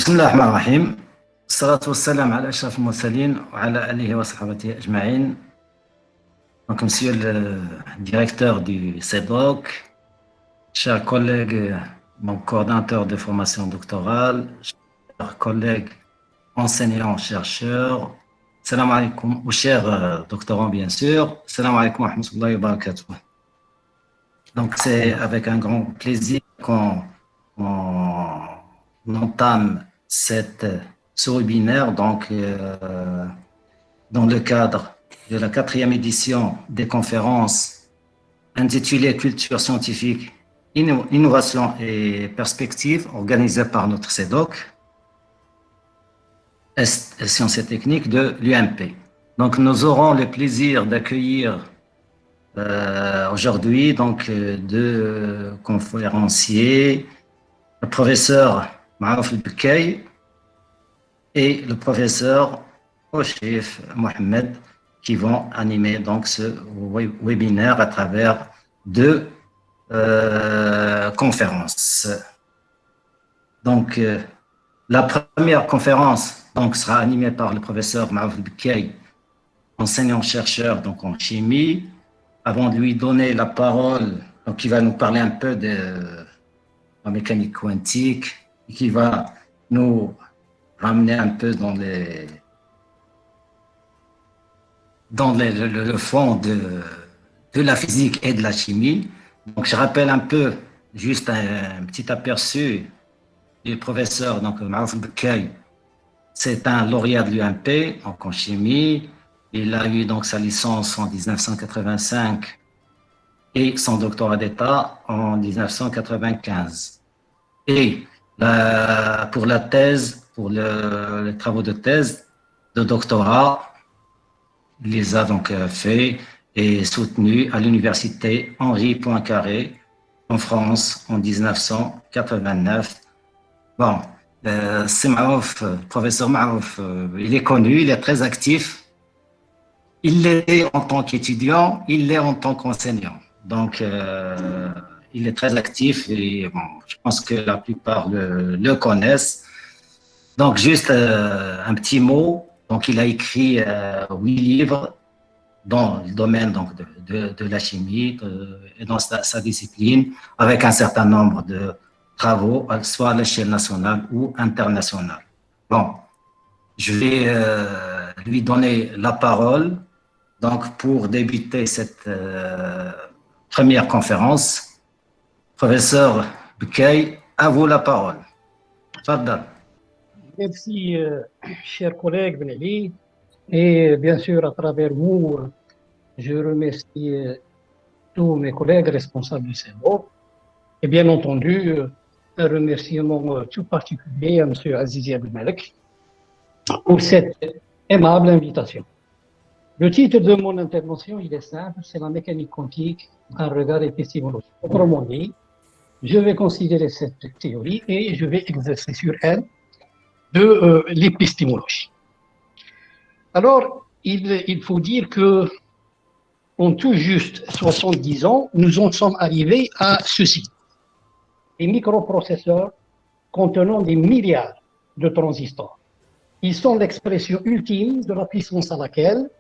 بسم الله الرحمن الرحيم. الصلاة والسلام على أشرف المرسلين وعلى آله وصحبه أجمعين. Donc, monsieur le directeur du CEDOC, chers collègues, mon coordinateur de formation doctorale, chers collègues enseignants, chercheurs, salam alaikum, ou chers doctorants bien sûr, salam alaikum wa rahmatullahi wa barakatuh. Donc, c'est avec un grand plaisir qu'on entame ce webinaire dans le cadre de la 4e édition des conférences intitulée Culture scientifique, innovation et perspectives organisée par notre CEDOC, Sciences et techniques de l'UMP. Donc, nous aurons le plaisir d'accueillir aujourd'hui deux conférenciers, le professeur Marouf El-Bekkay et le professeur Oshif Mohamed qui vont animer donc ce webinaire à travers deux conférences. Donc, la première conférence sera animée par le professeur Marouf El-Bekkay, enseignant-chercheur en chimie. Avant de lui donner la parole, il va nous parler un peu de la mécanique quantique et qui va nous ramener un peu dans le fond de la physique et de la chimie. Donc, je rappelle un peu, juste un petit aperçu du professeur Marouf El-Bekkay. C'est un lauréat de l'UMP en chimie. Il a eu sa licence en 1985 et son doctorat d'État en 1995. Et pour la thèse, pour les travaux de thèse, de doctorat, il les a fait et soutenus à l'université Henri Poincaré en France en 1989. Bon, c'est Marouf, professeur Marouf, il est connu, il est très actif. Il l'est en tant qu'étudiant, il l'est en tant qu'enseignant. Donc, il est très actif et je pense que la plupart le connaissent. Donc, juste un petit mot. Donc, il a écrit 8 livres dans le domaine de la chimie et dans sa discipline, avec un certain nombre de travaux, soit à l'échelle nationale ou internationale. Bon, je vais lui donner la parole. Donc, pour débuter cette première conférence, professeur Bekkay, à vous la parole. Fadal. Merci, chers collègues Benelli. Et bien sûr, à travers vous, je remercie tous mes collègues responsables du CEDOC. Et bien entendu, un remerciement tout particulier à M. Azizi Abdelmalek pour cette aimable invitation. Le titre de mon intervention, il est simple, c'est la mécanique quantique, un regard épistémologique. Autrement dit, je vais considérer cette théorie et je vais exercer sur elle de l'épistémologie. Alors, il faut dire que en tout juste 70 ans, nous en sommes arrivés à ceci. Des microprocesseurs contenant des milliards de transistors. Ils sont l'expression ultime de la puissance à laquelle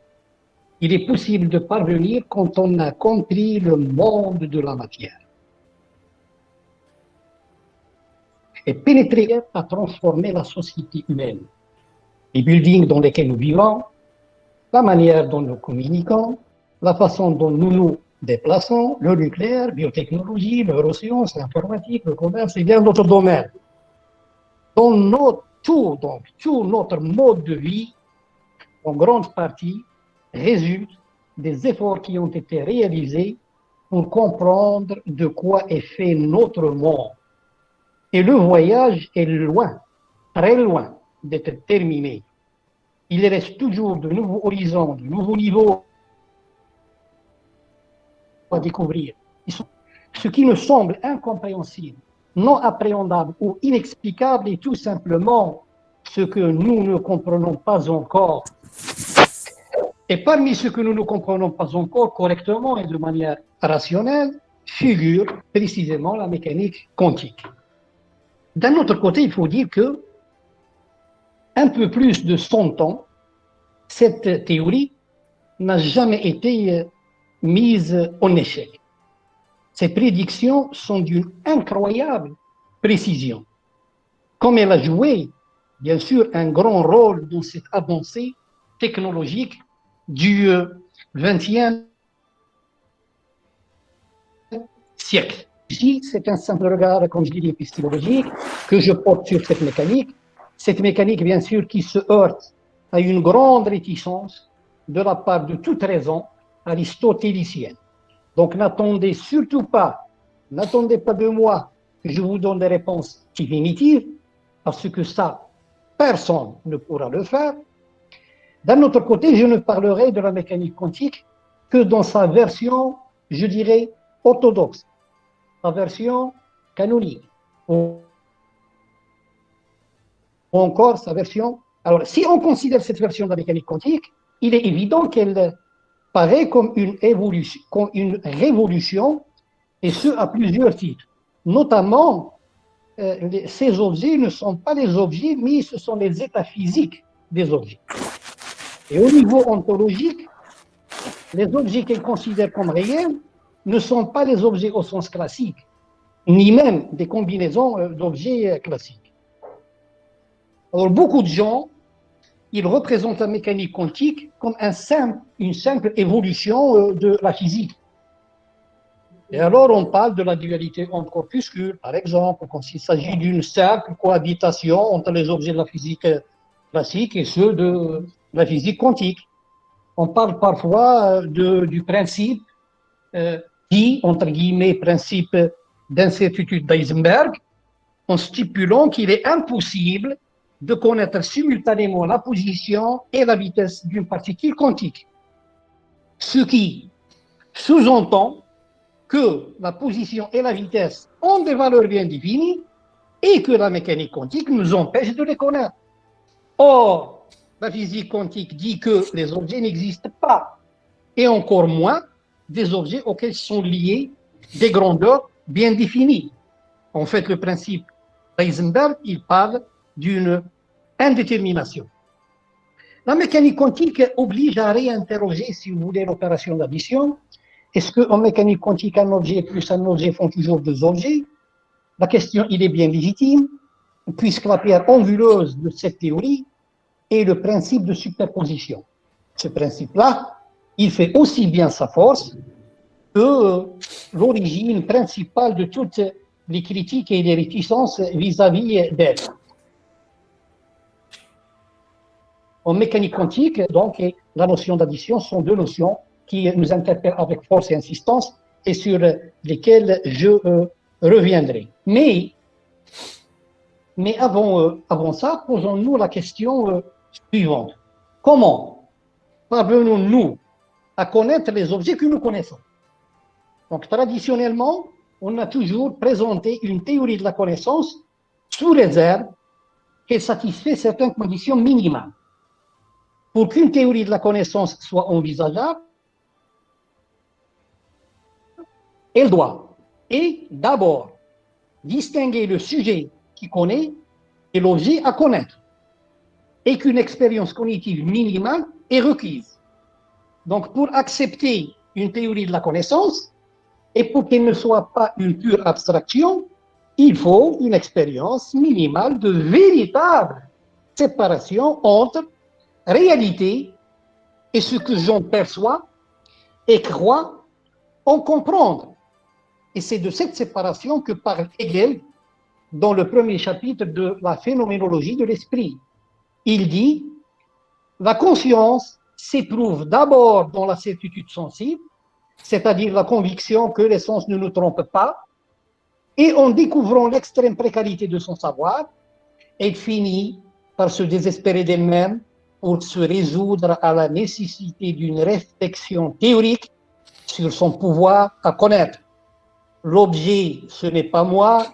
il est possible de parvenir quand on a compris le monde de la matière. Et pénétrer à transformer la société humaine, les buildings dans lesquels nous vivons, la manière dont nous communiquons, la façon dont nous nous déplaçons, le nucléaire, biotechnologie, neurosciences, l'informatique, le commerce et bien d'autres domaines. Dans tout notre mode de vie, en grande partie, résulte des efforts qui ont été réalisés pour comprendre de quoi est fait notre monde. Et le voyage est loin, très loin d'être terminé. Il reste toujours de nouveaux horizons, de nouveaux niveaux à découvrir. Ce qui me semble incompréhensible, non appréhendable ou inexplicable est tout simplement ce que nous ne comprenons pas encore. Et parmi ce que nous ne comprenons pas encore correctement et de manière rationnelle, figure précisément la mécanique quantique. D'un autre côté, il faut dire que un peu plus de 100 ans, cette théorie n'a jamais été mise en échec. Ces prédictions sont d'une incroyable précision. Comme elle a joué, bien sûr, un grand rôle dans cette avancée technologique du XXe siècle. Ici, c'est un simple regard, comme je dis, épistémologique que je porte sur cette mécanique. Cette mécanique, bien sûr, qui se heurte à une grande réticence de la part de toute raison aristotélicienne. Donc, n'attendez surtout pas, n'attendez pas de moi que je vous donne des réponses définitives, parce que ça, personne ne pourra le faire. D'un autre côté, je ne parlerai de la mécanique quantique que dans sa version, je dirais, orthodoxe, sa version canonique, ou encore sa version. Alors, si on considère cette version de la mécanique quantique, il est évident qu'elle paraît comme une évolution, comme une révolution, et ce à plusieurs titres. Notamment, ces objets ne sont pas les objets, mais ce sont les états physiques des objets. Et au niveau ontologique, les objets qu'elle considère comme réels ne sont pas les objets au sens classique, ni même des combinaisons d'objets classiques. Alors, beaucoup de gens, ils représentent la mécanique quantique comme une simple évolution de la physique. Et alors, on parle de la dualité entre corpuscules, par exemple, comme s'il s'agit d'une simple cohabitation entre les objets de la physique classique et ceux de la physique quantique. On parle parfois du principe dit, entre guillemets, principe d'incertitude d'Heisenberg, en stipulant qu'il est impossible de connaître simultanément la position et la vitesse d'une particule quantique. Ce qui sous-entend que la position et la vitesse ont des valeurs bien définies et que la mécanique quantique nous empêche de les connaître. Or, la physique quantique dit que les objets n'existent pas, et encore moins des objets auxquels sont liés des grandeurs bien définies. En fait, le principe d'Heisenberg, il parle d'une indétermination. La mécanique quantique oblige à réinterroger, si vous voulez, l'opération d'addition. Est-ce qu'en mécanique quantique, un objet plus un objet font toujours deux objets? La question, il est bien légitime, puisque la pierre anguleuse de cette théorie est le principe de superposition. Ce principe-là, il fait aussi bien sa force que l'origine principale de toutes les critiques et les réticences vis-à-vis d'elle. En mécanique quantique, donc, et la notion d'addition sont deux notions qui nous interpellent avec force et insistance et sur lesquelles je reviendrai. Mais avant ça, posons-nous la question suivante. Comment parvenons-nous à connaître les objets que nous connaissons? Donc, traditionnellement, on a toujours présenté une théorie de la connaissance sous réserve qu'elle satisfait certaines conditions minimales. Pour qu'une théorie de la connaissance soit envisageable, elle doit, et d'abord, distinguer le sujet qui connaît et l'objet à connaître, et qu'une expérience cognitive minimale est requise. Donc, pour accepter une théorie de la connaissance, et pour qu'elle ne soit pas une pure abstraction, il faut une expérience minimale de véritable séparation entre réalité et ce que j'en perçois et crois en comprendre. Et c'est de cette séparation que parle Hegel dans le premier chapitre de la phénoménologie de l'esprit. Il dit « La conscience s'éprouve d'abord dans la certitude sensible, c'est-à-dire la conviction que les sens ne nous trompent pas, et en découvrant l'extrême précarité de son savoir, elle finit par se désespérer d'elle-même pour se résoudre à la nécessité d'une réflexion théorique sur son pouvoir à connaître. L'objet, ce n'est pas moi,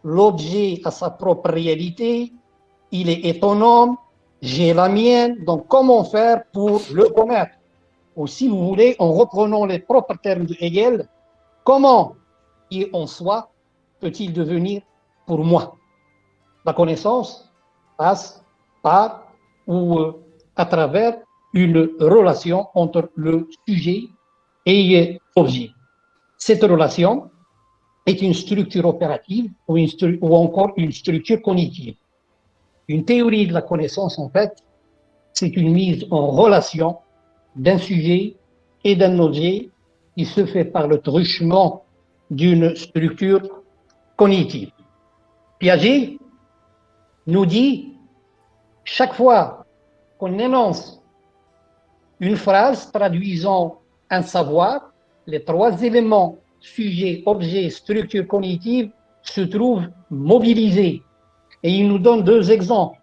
l'objet a sa propre réalité, il est autonome, j'ai la mienne, donc comment faire pour le connaître? Ou si vous voulez, en reprenant les propres termes de Hegel, comment il en soi peut-il devenir pour moi? La connaissance passe par ou à travers une relation entre le sujet et l'objet. Cette relation est une structure opérative ou encore une structure cognitive. Une théorie de la connaissance, en fait, c'est une mise en relation d'un sujet et d'un objet qui se fait par le truchement d'une structure cognitive. Piaget nous dit, chaque fois qu'on énonce une phrase traduisant un savoir, les trois éléments, sujet, objet, structure cognitive, se trouvent mobilisés. Et il nous donne deux exemples.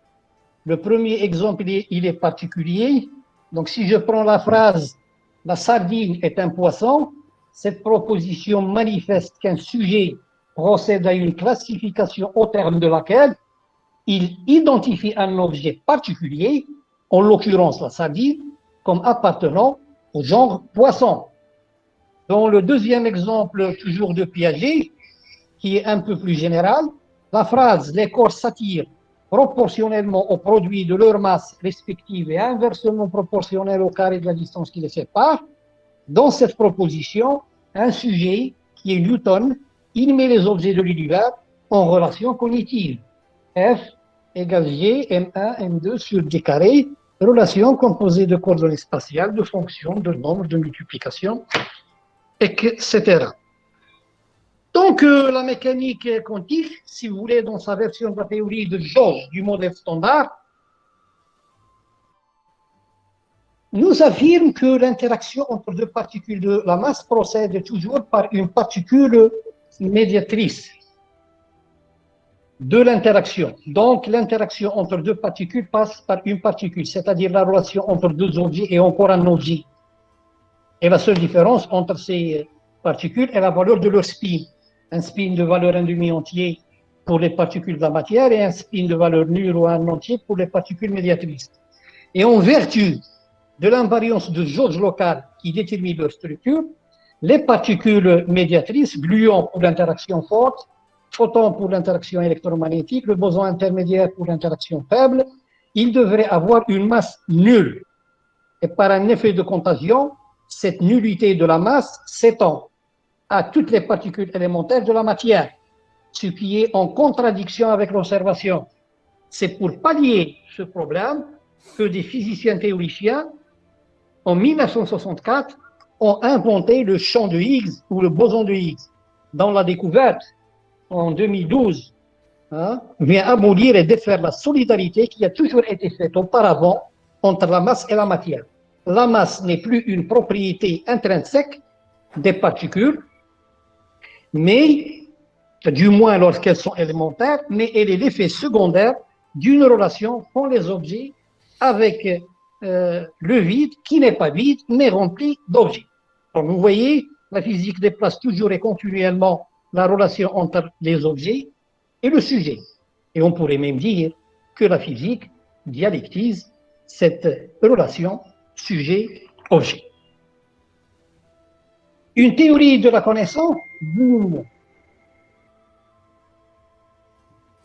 Le premier exemple, il est particulier. Donc, si je prends la phrase « la sardine est un poisson », cette proposition manifeste qu'un sujet procède à une classification au terme de laquelle il identifie un objet particulier, en l'occurrence la sardine, comme appartenant au genre poisson. Dans le deuxième exemple, toujours de Piaget, qui est un peu plus général, la phrase « les corps s'attirent proportionnellement aux produits de leur masse respective et inversement proportionnelle au carré de la distance qui les sépare », dans cette proposition, un sujet, qui est Newton, il met les objets de l'univers en relation cognitive. F égale G, M1, M2 sur D carré, relation composée de coordonnées spatiales, de fonctions, de nombres, de multiplication, etc. Donc, la mécanique quantique, si vous voulez, dans sa version de la théorie de jauge du modèle standard, nous affirme que l'interaction entre deux particules de la masse procède toujours par une particule médiatrice de l'interaction. Donc, l'interaction entre deux particules passe par une particule, c'est-à-dire la relation entre deux objets et encore un objet. Et la seule différence entre ces particules est la valeur de leur spin. Un spin de valeur 1,5 entier pour les particules de la matière et un spin de valeur nulle ou 1 entier pour les particules médiatrices. Et en vertu de l'invariance de jauge locale qui détermine leur structure, les particules médiatrices, gluons pour l'interaction forte, photons pour l'interaction électromagnétique, le boson intermédiaire pour l'interaction faible, ils devraient avoir une masse nulle. Et par un effet de contagion, cette nullité de la masse s'étend à toutes les particules élémentaires de la matière, ce qui est en contradiction avec l'observation. C'est pour pallier ce problème que des physiciens théoriciens, en 1964, ont inventé le champ de Higgs ou le boson de Higgs. Dans la découverte, en 2012, vient abolir et défaire la solidarité qui a toujours été faite auparavant entre la masse et la matière. La masse n'est plus une propriété intrinsèque des particules, mais, du moins lorsqu'elles sont élémentaires, mais elle est l'effet secondaire d'une relation qu'ont les objets avec le vide, qui n'est pas vide, mais rempli d'objets. Donc, vous voyez, la physique déplace toujours et continuellement la relation entre les objets et le sujet. Et on pourrait même dire que la physique dialectise cette relation sujet-objet. Une théorie de la connaissance digne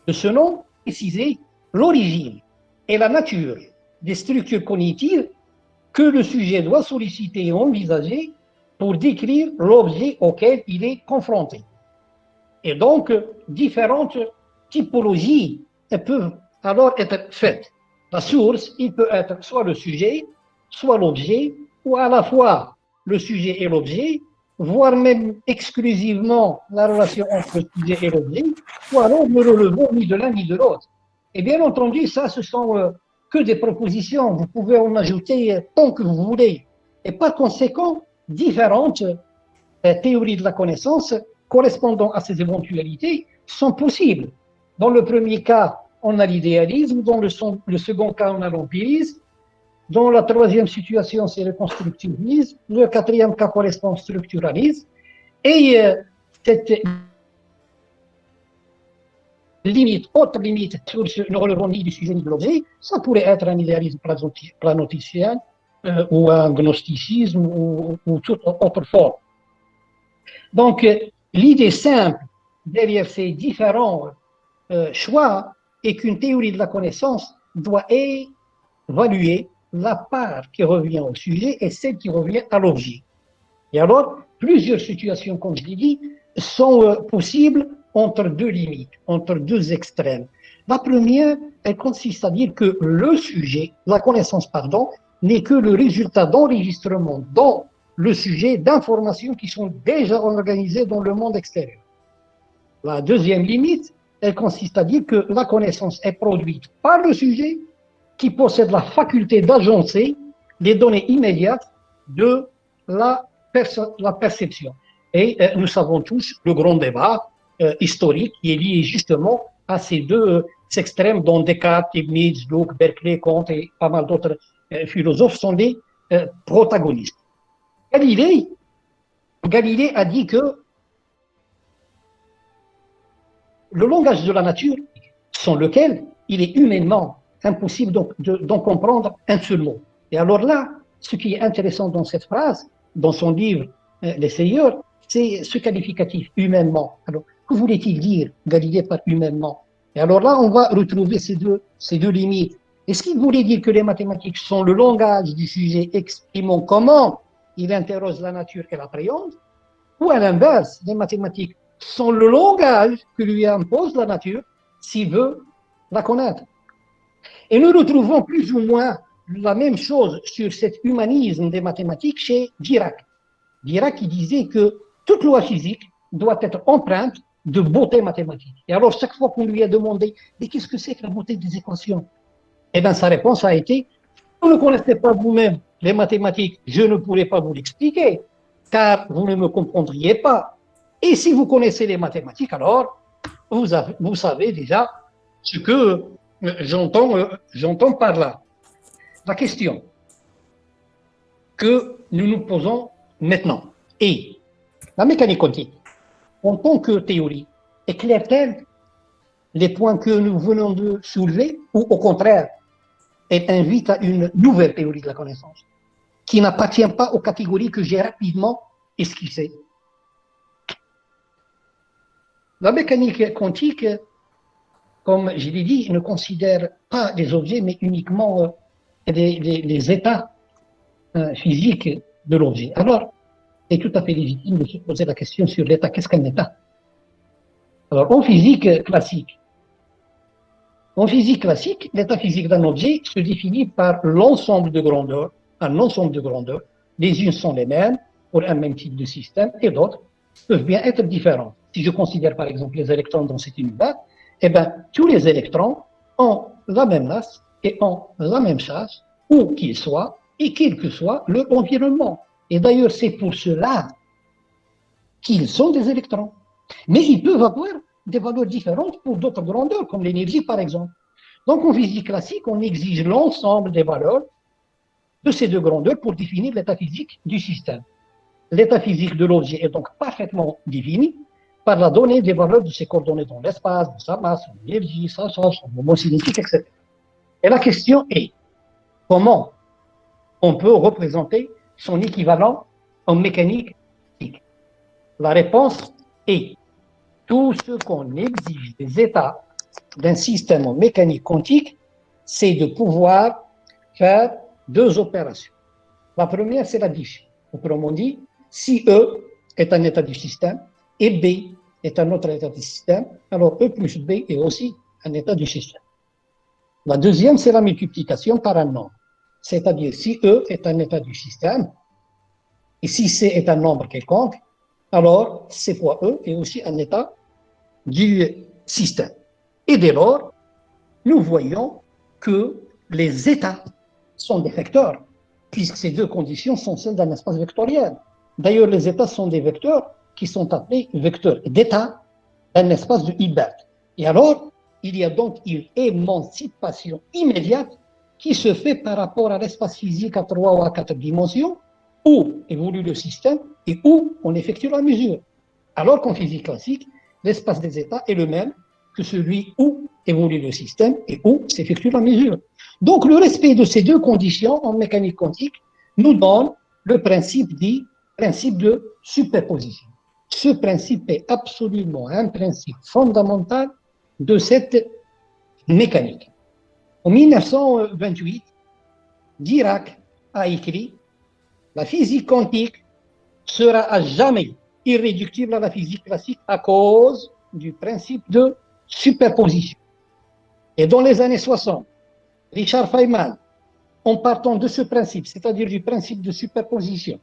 de ce nom préciser l'origine et la nature des structures cognitives que le sujet doit solliciter et envisager pour décrire l'objet auquel il est confronté. Et donc, différentes typologies peuvent alors être faites. La source, il peut être soit le sujet, soit l'objet, ou à la fois le sujet et l'objet, voire même exclusivement la relation entre le sujet et l'objet, ou alors ne relevons ni de l'un ni de l'autre. Et bien entendu, ça, ce sont que des propositions. Vous pouvez en ajouter tant que vous voulez. Et par conséquent, différentes théories de la connaissance correspondant à ces éventualités sont possibles. Dans le premier cas, on a l'idéalisme, dans le second cas, on a l'empirisme, dans la troisième situation, c'est le constructivisme, le quatrième cas correspond au structuralisme, et cette limite, autre limite, ne relevant ni du sujet ni de l'objet, ça pourrait être un idéalisme planoticien ou un gnosticisme ou toute autre forme. Donc, l'idée simple derrière ces différents choix est qu'une théorie de la connaissance doit évaluer la part qui revient au sujet et celle qui revient à l'objet. Et alors, plusieurs situations, comme je l'ai dit, sont possibles entre deux limites, entre deux extrêmes. La première, elle consiste à dire que le sujet, la connaissance, pardon, n'est que le résultat d'enregistrement dans le sujet d'informations qui sont déjà organisées dans le monde extérieur. La deuxième limite, elle consiste à dire que la connaissance est produite par le sujet qui possède la faculté d'agencer les données immédiates de la perception. Et nous savons tous le grand débat historique qui est lié justement à ces deux extrêmes dont Descartes, Leibniz, Locke, Berkeley, Kant et pas mal d'autres philosophes sont des protagonistes. Galilée a dit que le langage de la nature, sans lequel il est humainement impossible d'en comprendre un seul mot. Et alors là, ce qui est intéressant dans cette phrase, dans son livre L'essayeur, c'est ce qualificatif, humainement. Alors, que voulait-il dire, Galilée, par humainement? Et alors là, on va retrouver ces deux limites. Est-ce qu'il voulait dire que les mathématiques sont le langage du sujet exprimant comment il interroge la nature et l'appréhende? Ou à l'inverse, les mathématiques sont le langage que lui impose la nature s'il veut la connaître? Et nous retrouvons plus ou moins la même chose sur cet humanisme des mathématiques chez Dirac. Dirac qui disait que toute loi physique doit être empreinte de beauté mathématique. Et alors, chaque fois qu'on lui a demandé « Mais qu'est-ce que c'est que la beauté des équations ?» Eh bien, sa réponse a été « Vous ne connaissez pas vous-même les mathématiques, je ne pourrais pas vous l'expliquer, car vous ne me comprendriez pas. Et si vous connaissez les mathématiques, alors, vous savez déjà ce que j'entends par là. » La question que nous nous posons maintenant est, la mécanique quantique, en tant que théorie, éclaire-t-elle les points que nous venons de soulever ou au contraire, elle invite à une nouvelle théorie de la connaissance qui n'appartient pas aux catégories que j'ai rapidement esquissées? La mécanique quantique, comme je l'ai dit, ne considère pas les objets, mais uniquement les états physiques de l'objet. Alors, c'est tout à fait légitime de se poser la question sur l'état. Qu'est-ce qu'un état? Alors, en physique classique, l'état physique d'un objet se définit par l'ensemble de grandeurs, un ensemble de grandeurs. Les unes sont les mêmes pour un même type de système et d'autres peuvent bien être différentes. Si je considère par exemple les électrons dans cet univers, eh bien, tous les électrons ont la même masse et ont la même charge, où qu'ils soient, et quel que soit leur environnement. Et d'ailleurs, c'est pour cela qu'ils sont des électrons. Mais ils peuvent avoir des valeurs différentes pour d'autres grandeurs, comme l'énergie par exemple. Donc en physique classique, on exige l'ensemble des valeurs de ces deux grandeurs pour définir l'état physique du système. L'état physique de l'objet est donc parfaitement défini par la donnée des valeurs de ses coordonnées dans l'espace, de sa masse, son énergie, sa charge, son moment cinétique, etc. Et la question est, comment on peut représenter son équivalent en mécanique quantique? La réponse est tout ce qu'on exige des états d'un système en mécanique quantique, c'est de pouvoir faire deux opérations. La première, c'est l'addition. Autrement dit, si E est un état du système et B est un autre état du système, alors E plus B est aussi un état du système. La deuxième, c'est la multiplication par un nombre. C'est-à-dire, si E est un état du système, et si C est un nombre quelconque, alors C fois E est aussi un état du système. Et dès lors, nous voyons que les états sont des vecteurs, puisque ces deux conditions sont celles d'un espace vectoriel. D'ailleurs, les états sont des vecteurs qui sont appelés vecteurs d'état d'un espace de Hilbert. Et alors, il y a donc une émancipation immédiate qui se fait par rapport à l'espace physique à 3 ou à 4 dimensions, où évolue le système et où on effectue la mesure. Alors qu'en physique classique, l'espace des états est le même que celui où évolue le système et où s'effectue la mesure. Donc, le respect de ces deux conditions en mécanique quantique nous donne le principe dit principe de superposition. Ce principe est absolument un principe fondamental de cette mécanique. En 1928, Dirac a écrit « La physique quantique sera à jamais irréductible à la physique classique à cause du principe de superposition. » Et dans les années 60, Richard Feynman, en partant de ce principe, c'est-à-dire du principe de superposition,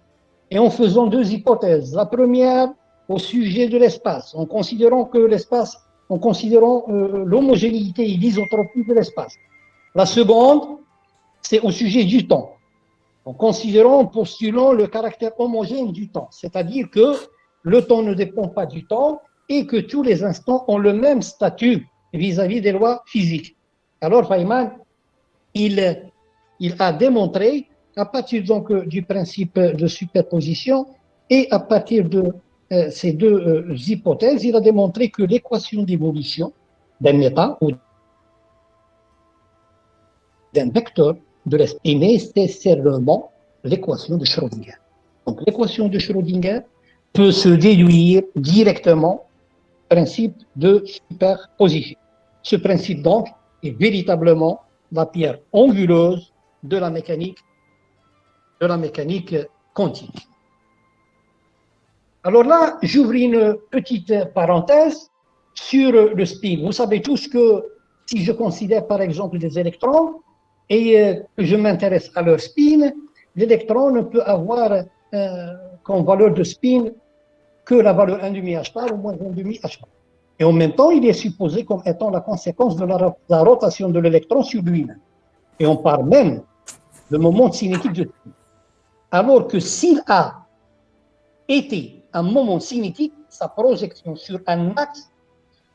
et en faisant deux hypothèses. La première, au sujet de l'espace, en considérant que l'espace, en considérant l'homogénéité et l'isotropie de l'espace. La seconde, c'est au sujet du temps, en considérant, en postulant le caractère homogène du temps, c'est-à-dire que le temps ne dépend pas du temps et que tous les instants ont le même statut vis-à-vis des lois physiques. Alors Feynman, il a démontré, à partir donc du principe de superposition et à partir de ces deux hypothèses, il a démontré que l'équation d'évolution d'un état ou d'un vecteur de l'espace est nécessairement l'équation de Schrödinger. Donc l'équation de Schrödinger peut se déduire directement du principe de superposition. Ce principe donc est véritablement la pierre anguleuse de la mécanique quantique. Alors là, j'ouvre une petite parenthèse sur le spin. Vous savez tous que si je considère par exemple des électrons et que je m'intéresse à leur spin, l'électron ne peut avoir comme valeur de spin que la valeur 1,5 h bar ou moins 1,5 h bar. Et en même temps, il est supposé comme étant la conséquence de la rotation de l'électron sur lui-même. Et on parle même de moment cinétique de spin. Alors que s'il a été un moment cinétique, sa projection sur un axe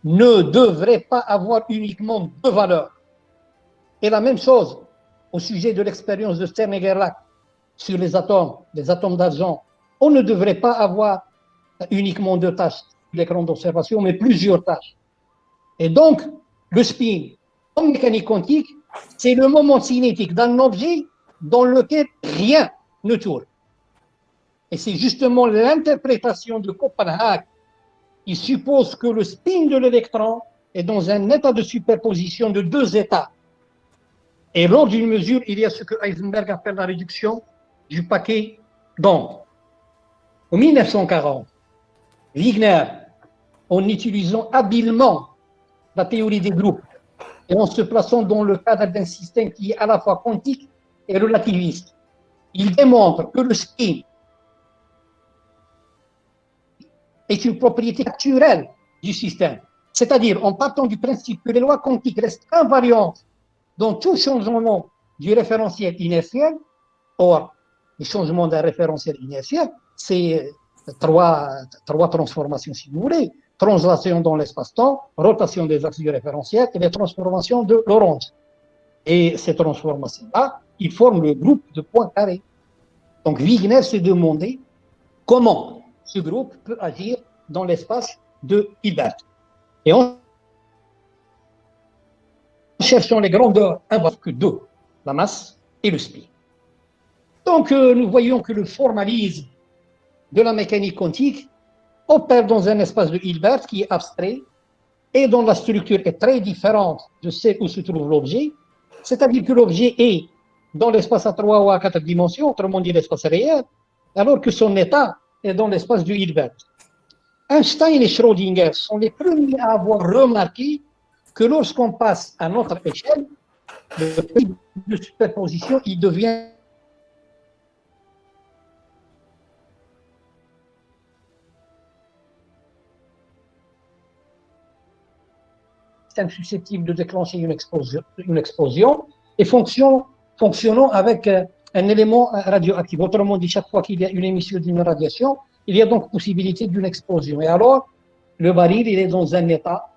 ne devrait pas avoir uniquement deux valeurs. Et la même chose au sujet de l'expérience de Stern et Gerlach sur les atomes d'argent. On ne devrait pas avoir uniquement deux tâches sur l'écran d'observation, mais plusieurs tâches. Et donc, le spin en mécanique quantique, c'est le moment cinétique d'un objet dans lequel rien ne tourne. Et c'est justement l'interprétation de Copenhague qui suppose que le spin de l'électron est dans un état de superposition de deux états. Et lors d'une mesure, il y a ce que Heisenberg appelle la réduction du paquet d'ondes. En 1940, Wigner, en utilisant habilement la théorie des groupes et en se plaçant dans le cadre d'un système qui est à la fois quantique et relativiste, il démontre que le spin est une propriété naturelle du système. C'est-à-dire, en partant du principe que les lois quantiques restent invariantes dans tout changement du référentiel inertiel. Or, les changements d'un référentiel inertiel, c'est trois transformations, si vous voulez. Translation dans l'espace-temps, rotation des axes du référentiel et les transformations de Lorentz. Et ces transformations-là, ils forment le groupe de points carrés. Donc, Wigner s'est demandé comment ce groupe peut agir dans l'espace de Hilbert. Et en cherchant les grandeurs invariables que deux, la masse et le spin. Donc, nous voyons que le formalisme de la mécanique quantique opère dans un espace de Hilbert qui est abstrait et dont la structure est très différente de celle où se trouve l'objet, c'est-à-dire que l'objet est dans l'espace à 3 ou à 4 dimensions, autrement dit l'espace réel, alors que son état est dans l'espace du Hilbert. Einstein et Schrödinger sont les premiers à avoir remarqué que lorsqu'on passe à notre échelle, le principe de superposition, il devient susceptible de déclencher une explosion et fonctionnant avec un élément radioactif. Autrement dit, chaque fois qu'il y a une émission d'une radiation, il y a donc possibilité d'une explosion. Et alors, le baril, il est dans un état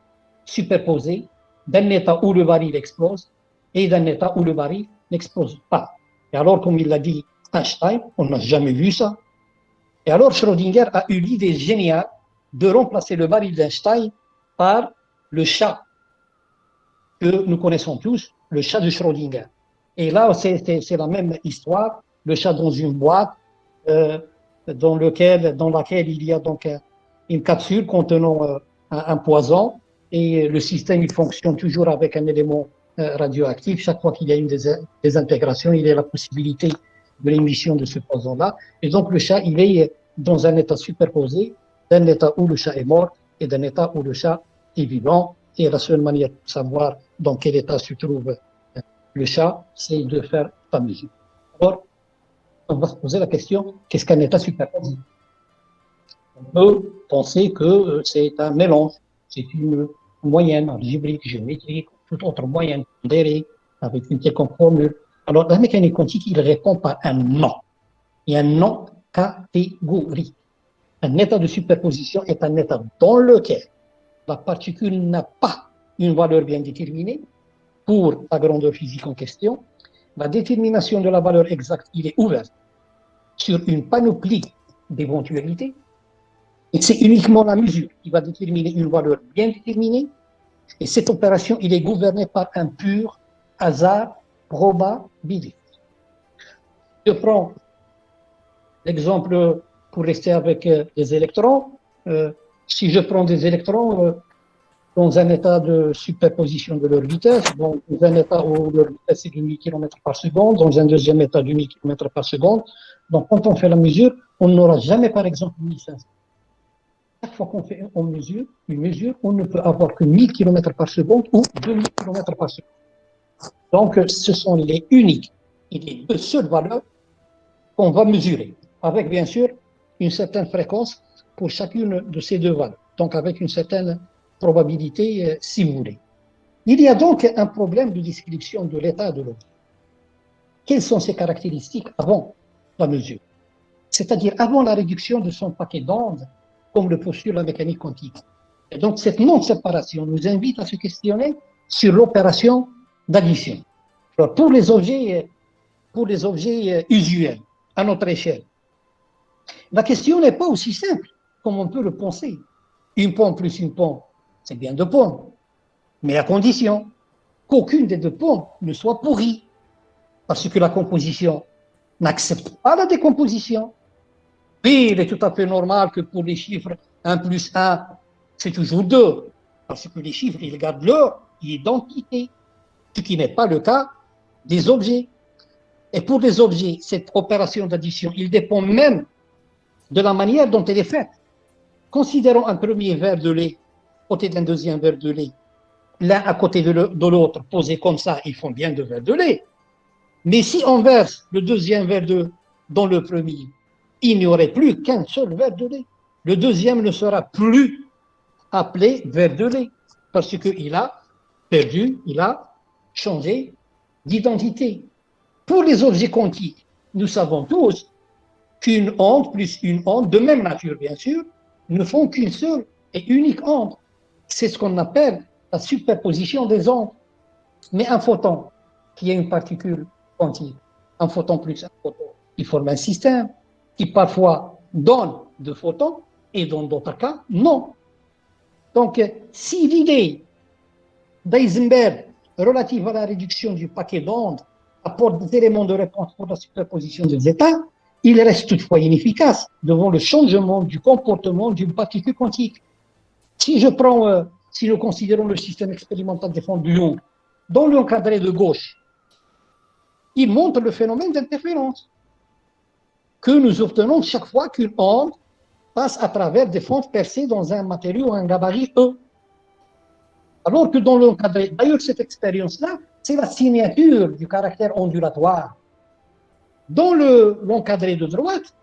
superposé, d'un état où le baril explose et d'un état où le baril n'explose pas. Et alors, comme il l'a dit Einstein, on n'a jamais vu ça. Et alors, Schrödinger a eu l'idée géniale de remplacer le baril d'Einstein par le chat que nous connaissons tous, le chat de Schrödinger. Et là, c'est la même histoire, le chat dans une boîte dans laquelle il y a donc une capsule contenant un poison, et le système il fonctionne toujours avec un élément radioactif. Chaque fois qu'il y a une désintegration, il y a la possibilité de l'émission de ce poison-là. Et donc, le chat, il est dans un état superposé, d'un état où le chat est mort et d'un état où le chat est vivant. Et la seule manière de savoir dans quel état se trouve le chat, c'est de faire sa mesure. Alors, on va se poser la question, qu'est-ce qu'un état superposé? On peut penser que c'est un mélange, c'est une moyenne algébrique, géométrique, toute autre moyenne pondérée, avec une quelconque formule. Alors, la mécanique quantique, il répond par un non. Et un non catégorique. Un état de superposition est un état dans lequel la particule n'a pas une valeur bien déterminée pour la grandeur physique en question. La détermination de la valeur exacte, il est ouverte sur une panoplie d'éventualités. Et c'est uniquement la mesure qui va déterminer une valeur bien déterminée. Et cette opération, il est gouvernée par un pur hasard probabiliste. Je prends l'exemple pour rester avec les électrons. Si je prends des électrons dans un état de superposition de leur vitesse, donc dans un état où leur vitesse est de 1000 km par seconde, dans un deuxième état de 1000 km par seconde, donc quand on fait la mesure, on n'aura jamais par exemple 1500. Chaque fois qu'on fait une mesure, on ne peut avoir que 1000 km par seconde ou 2000 km par seconde. Donc, ce sont les uniques et les deux seules valeurs qu'on va mesurer, avec bien sûr une certaine fréquence pour chacune de ces deux valeurs, donc avec une certaine probabilité, si vous voulez. Il y a donc un problème de description de l'état de l'objet. Quelles sont ses caractéristiques avant la mesure? C'est-à-dire avant la réduction de son paquet d'ondes, comme le postule la mécanique quantique. Et donc, cette non-séparation nous invite à se questionner sur l'opération d'addition. Pour les objets usuels, à notre échelle, la question n'est pas aussi simple comme on peut le penser. Une pomme plus une pomme, c'est bien deux pommes, mais à condition qu'aucune des deux pommes ne soit pourrie, parce que la composition n'accepte pas la décomposition. Puis, il est tout à fait normal que pour les chiffres 1 plus 1, c'est toujours 2, parce que les chiffres, ils gardent leur identité, ce qui n'est pas le cas des objets. Et pour les objets, cette opération d'addition, il dépend même de la manière dont elle est faite. Considérons un premier verre de lait à côté d'un deuxième verre de lait. L'un à côté de l'autre, posés comme ça, ils font bien deux verres de lait. Mais si on verse le deuxième verre dans le premier, il n'y aurait plus qu'un seul verre de lait. Le deuxième ne sera plus appelé verre de lait, parce qu'il a perdu, il a changé d'identité. Pour les objets quantiques, nous savons tous qu'une onde plus une onde, de même nature bien sûr, ne font qu'une seule et unique onde. C'est ce qu'on appelle la superposition des ondes. Mais un photon, qui est une particule quantique, un photon plus un photon, il forme un système qui parfois donne deux photons et dans d'autres cas, non. Donc, si l'idée d'Heisenberg relative à la réduction du paquet d'ondes apporte des éléments de réponse pour la superposition des états, il reste toutefois inefficace devant le changement du comportement d'une particule quantique. Si nous considérons le système expérimental des fonds de Young, dans l'encadré de gauche, il montre le phénomène d'interférence que nous obtenons chaque fois qu'une onde passe à travers des fentes percées dans un matériau à un gabarit E. Alors que dans l'encadré, d'ailleurs cette expérience-là, c'est la signature du caractère ondulatoire. Dans l'encadré de droite,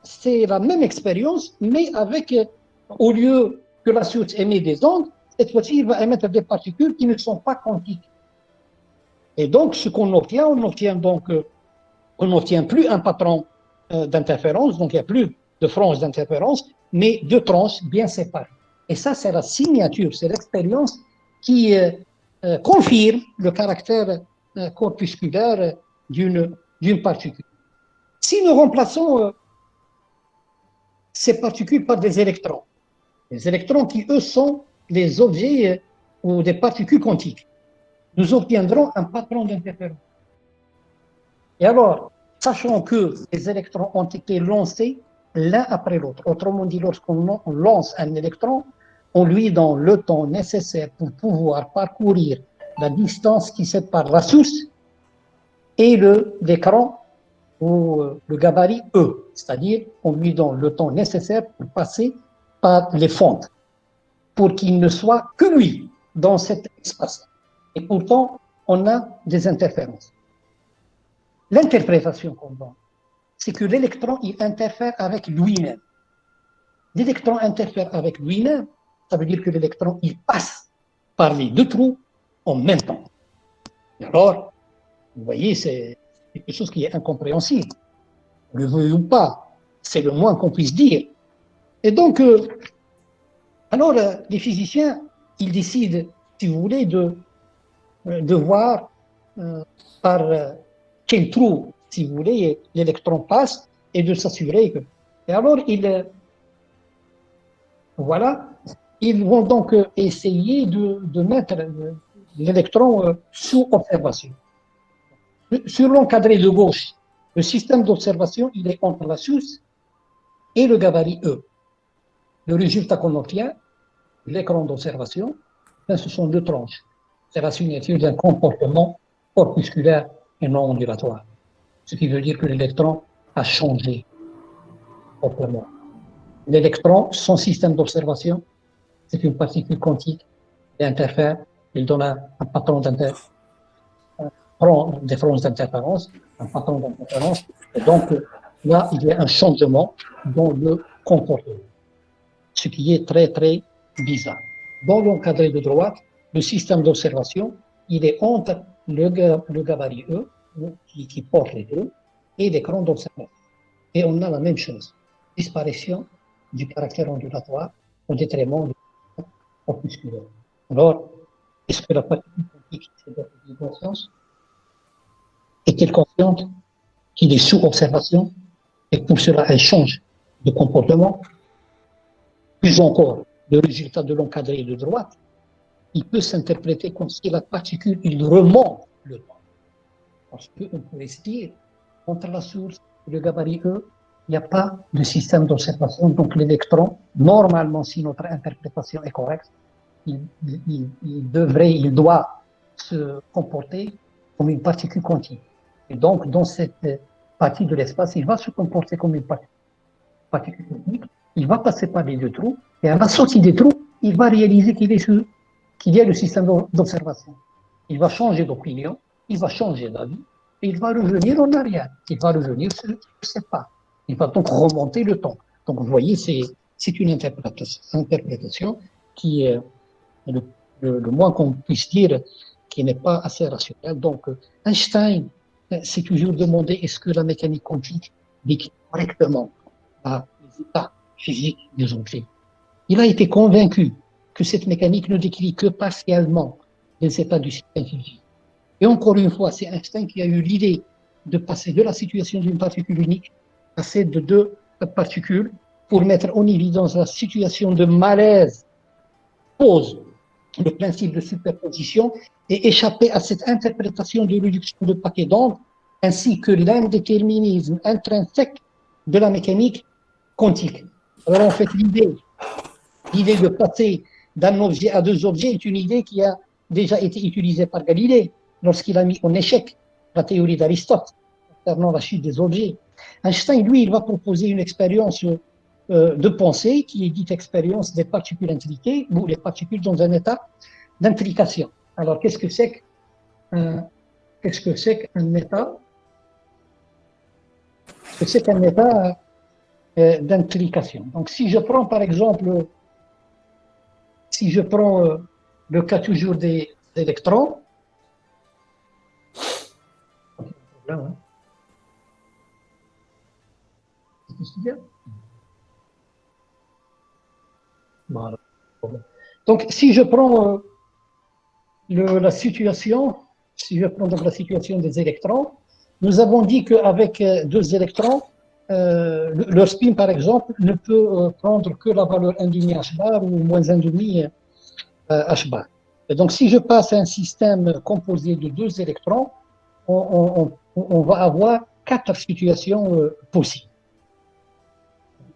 c'est la même expérience, mais avec, au lieu que la source émet des ondes, cette fois-ci, il va émettre des particules qui ne sont pas quantiques. Et donc, ce qu'on obtient, on n'obtient plus un patron d'interférence, donc il n'y a plus de franges d'interférence, mais deux tranches bien séparées. Et ça, c'est la signature, c'est l'expérience qui confirme le caractère corpusculaire d'une particule. Si nous remplaçons ces particules par des électrons, les électrons qui, eux, sont des objets ou des particules quantiques, nous obtiendrons un patron d'interférence. Et alors, sachant que les électrons ont été lancés l'un après l'autre, autrement dit, lorsqu'on lance un électron, on lui donne le temps nécessaire pour pouvoir parcourir la distance qui sépare la source et l'écran ou le gabarit E, c'est-à-dire on lui donne le temps nécessaire pour passer par les fentes, pour qu'il ne soit que lui dans cet espace. Et pourtant, on a des interférences. L'interprétation qu'on donne, c'est que l'électron, il interfère avec lui-même. L'électron interfère avec lui-même, ça veut dire que l'électron, il passe par les deux trous en même temps. Et alors, vous voyez, c'est quelque chose qui est incompréhensible. Le veuille ou pas, c'est le moins qu'on puisse dire. Et donc, alors, les physiciens, ils décident, si vous voulez, de voir par quel trou, si vous voulez, l'électron passe et de s'assurer que. Et alors, voilà, ils vont donc essayer de mettre l'électron sous observation. Sur l'encadré de gauche, le système d'observation, il est entre la source et le gabarit E. Le résultat qu'on obtient, l'écran d'observation, ce sont deux tranches. C'est la signature d'un comportement corpusculaire et non ondulatoire. Ce qui veut dire que l'électron a changé complètement. L'électron, son système d'observation, c'est une particule quantique, il interfère, il donne un patron d'interférence, prend des franges d'interférence, un patron d'interférence, et donc là, il y a un changement dans le comportement, ce qui est très, très bizarre. Dans l'encadré de droite, le système d'observation, il est entre le gabarit E, qui porte les deux, et l'écran d'observation. Et on a la même chose, disparition du caractère ondulatoire au détriment du caractère corpusculaire. Alors, est-ce que la particule quantique est consciente? Est-elle consciente qu'il est sous observation et pour cela elle change de comportement? Plus encore, le résultat de l'encadré de droite, il peut s'interpréter comme si la particule, il remonte le temps. Parce qu'on pourrait se dire, entre la source et le gabarit E, il n'y a pas de système d'observation, donc l'électron, normalement, si notre interprétation est correcte, il doit se comporter comme une particule quantique. Et donc, dans cette partie de l'espace, il va se comporter comme une particule quantique, il va passer par les deux trous, et à la sortie des trous, il va réaliser qu'il y a le système d'observation. Il va changer d'opinion, il va changer d'avis, et il va revenir en arrière. Il va revenir sur ses pas. Il va donc remonter le temps. Donc, vous voyez, c'est une interprétation qui est le moins qu'on puisse dire qui n'est pas assez rationnelle. Donc, Einstein s'est toujours demandé est-ce que la mécanique quantique décrit correctement les états physiques des objets. Il a été convaincu que cette mécanique ne décrit que partiellement les états du système physique. Et encore une fois, c'est Einstein qui a eu l'idée de passer de la situation d'une particule unique à celle de deux particules pour mettre en évidence la situation de malaise pose le principe de superposition et échapper à cette interprétation de réduction de paquets d'ondes ainsi que l'indéterminisme intrinsèque de la mécanique quantique. Alors en fait, l'idée de passer d'un objet à deux objets est une idée qui a déjà été utilisée par Galilée lorsqu'il a mis en échec la théorie d'Aristote concernant la chute des objets. Einstein, lui, il va proposer une expérience de pensée qui est dite expérience des particules intriquées ou les particules dans un état d'intrication. Alors, qu'est-ce que c'est qu'un état? C'est un état d'intrication. Donc, si je prends par exemple, le cas toujours des électrons, voilà. Donc, si je prends la situation des électrons, nous avons dit qu'avec deux électrons, leur spin, par exemple, ne peut prendre que la valeur 1,5 h bar ou moins 1,5 h bar. Et donc, si je passe à un système composé de deux électrons, on va avoir 4 situations possibles.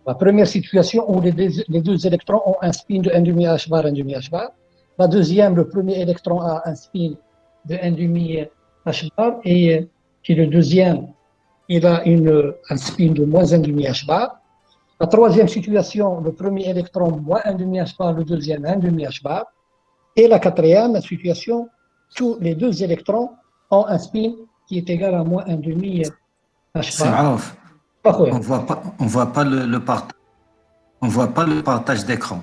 La première situation où les deux électrons ont un spin de 1,5 h bar, 1,5 h bar. La deuxième, le premier électron a un spin de 1,5 h bar et puis le deuxième, il a un spin de moins 1,5 h bar. La troisième situation, le premier électron moins 1,5 h bar, le deuxième 1,5 h bar. Et la quatrième situation, tous les deux électrons ont un spin qui est égal à moins 1,5 h C'est bar. Marouf. On voit pas le partage d'écran.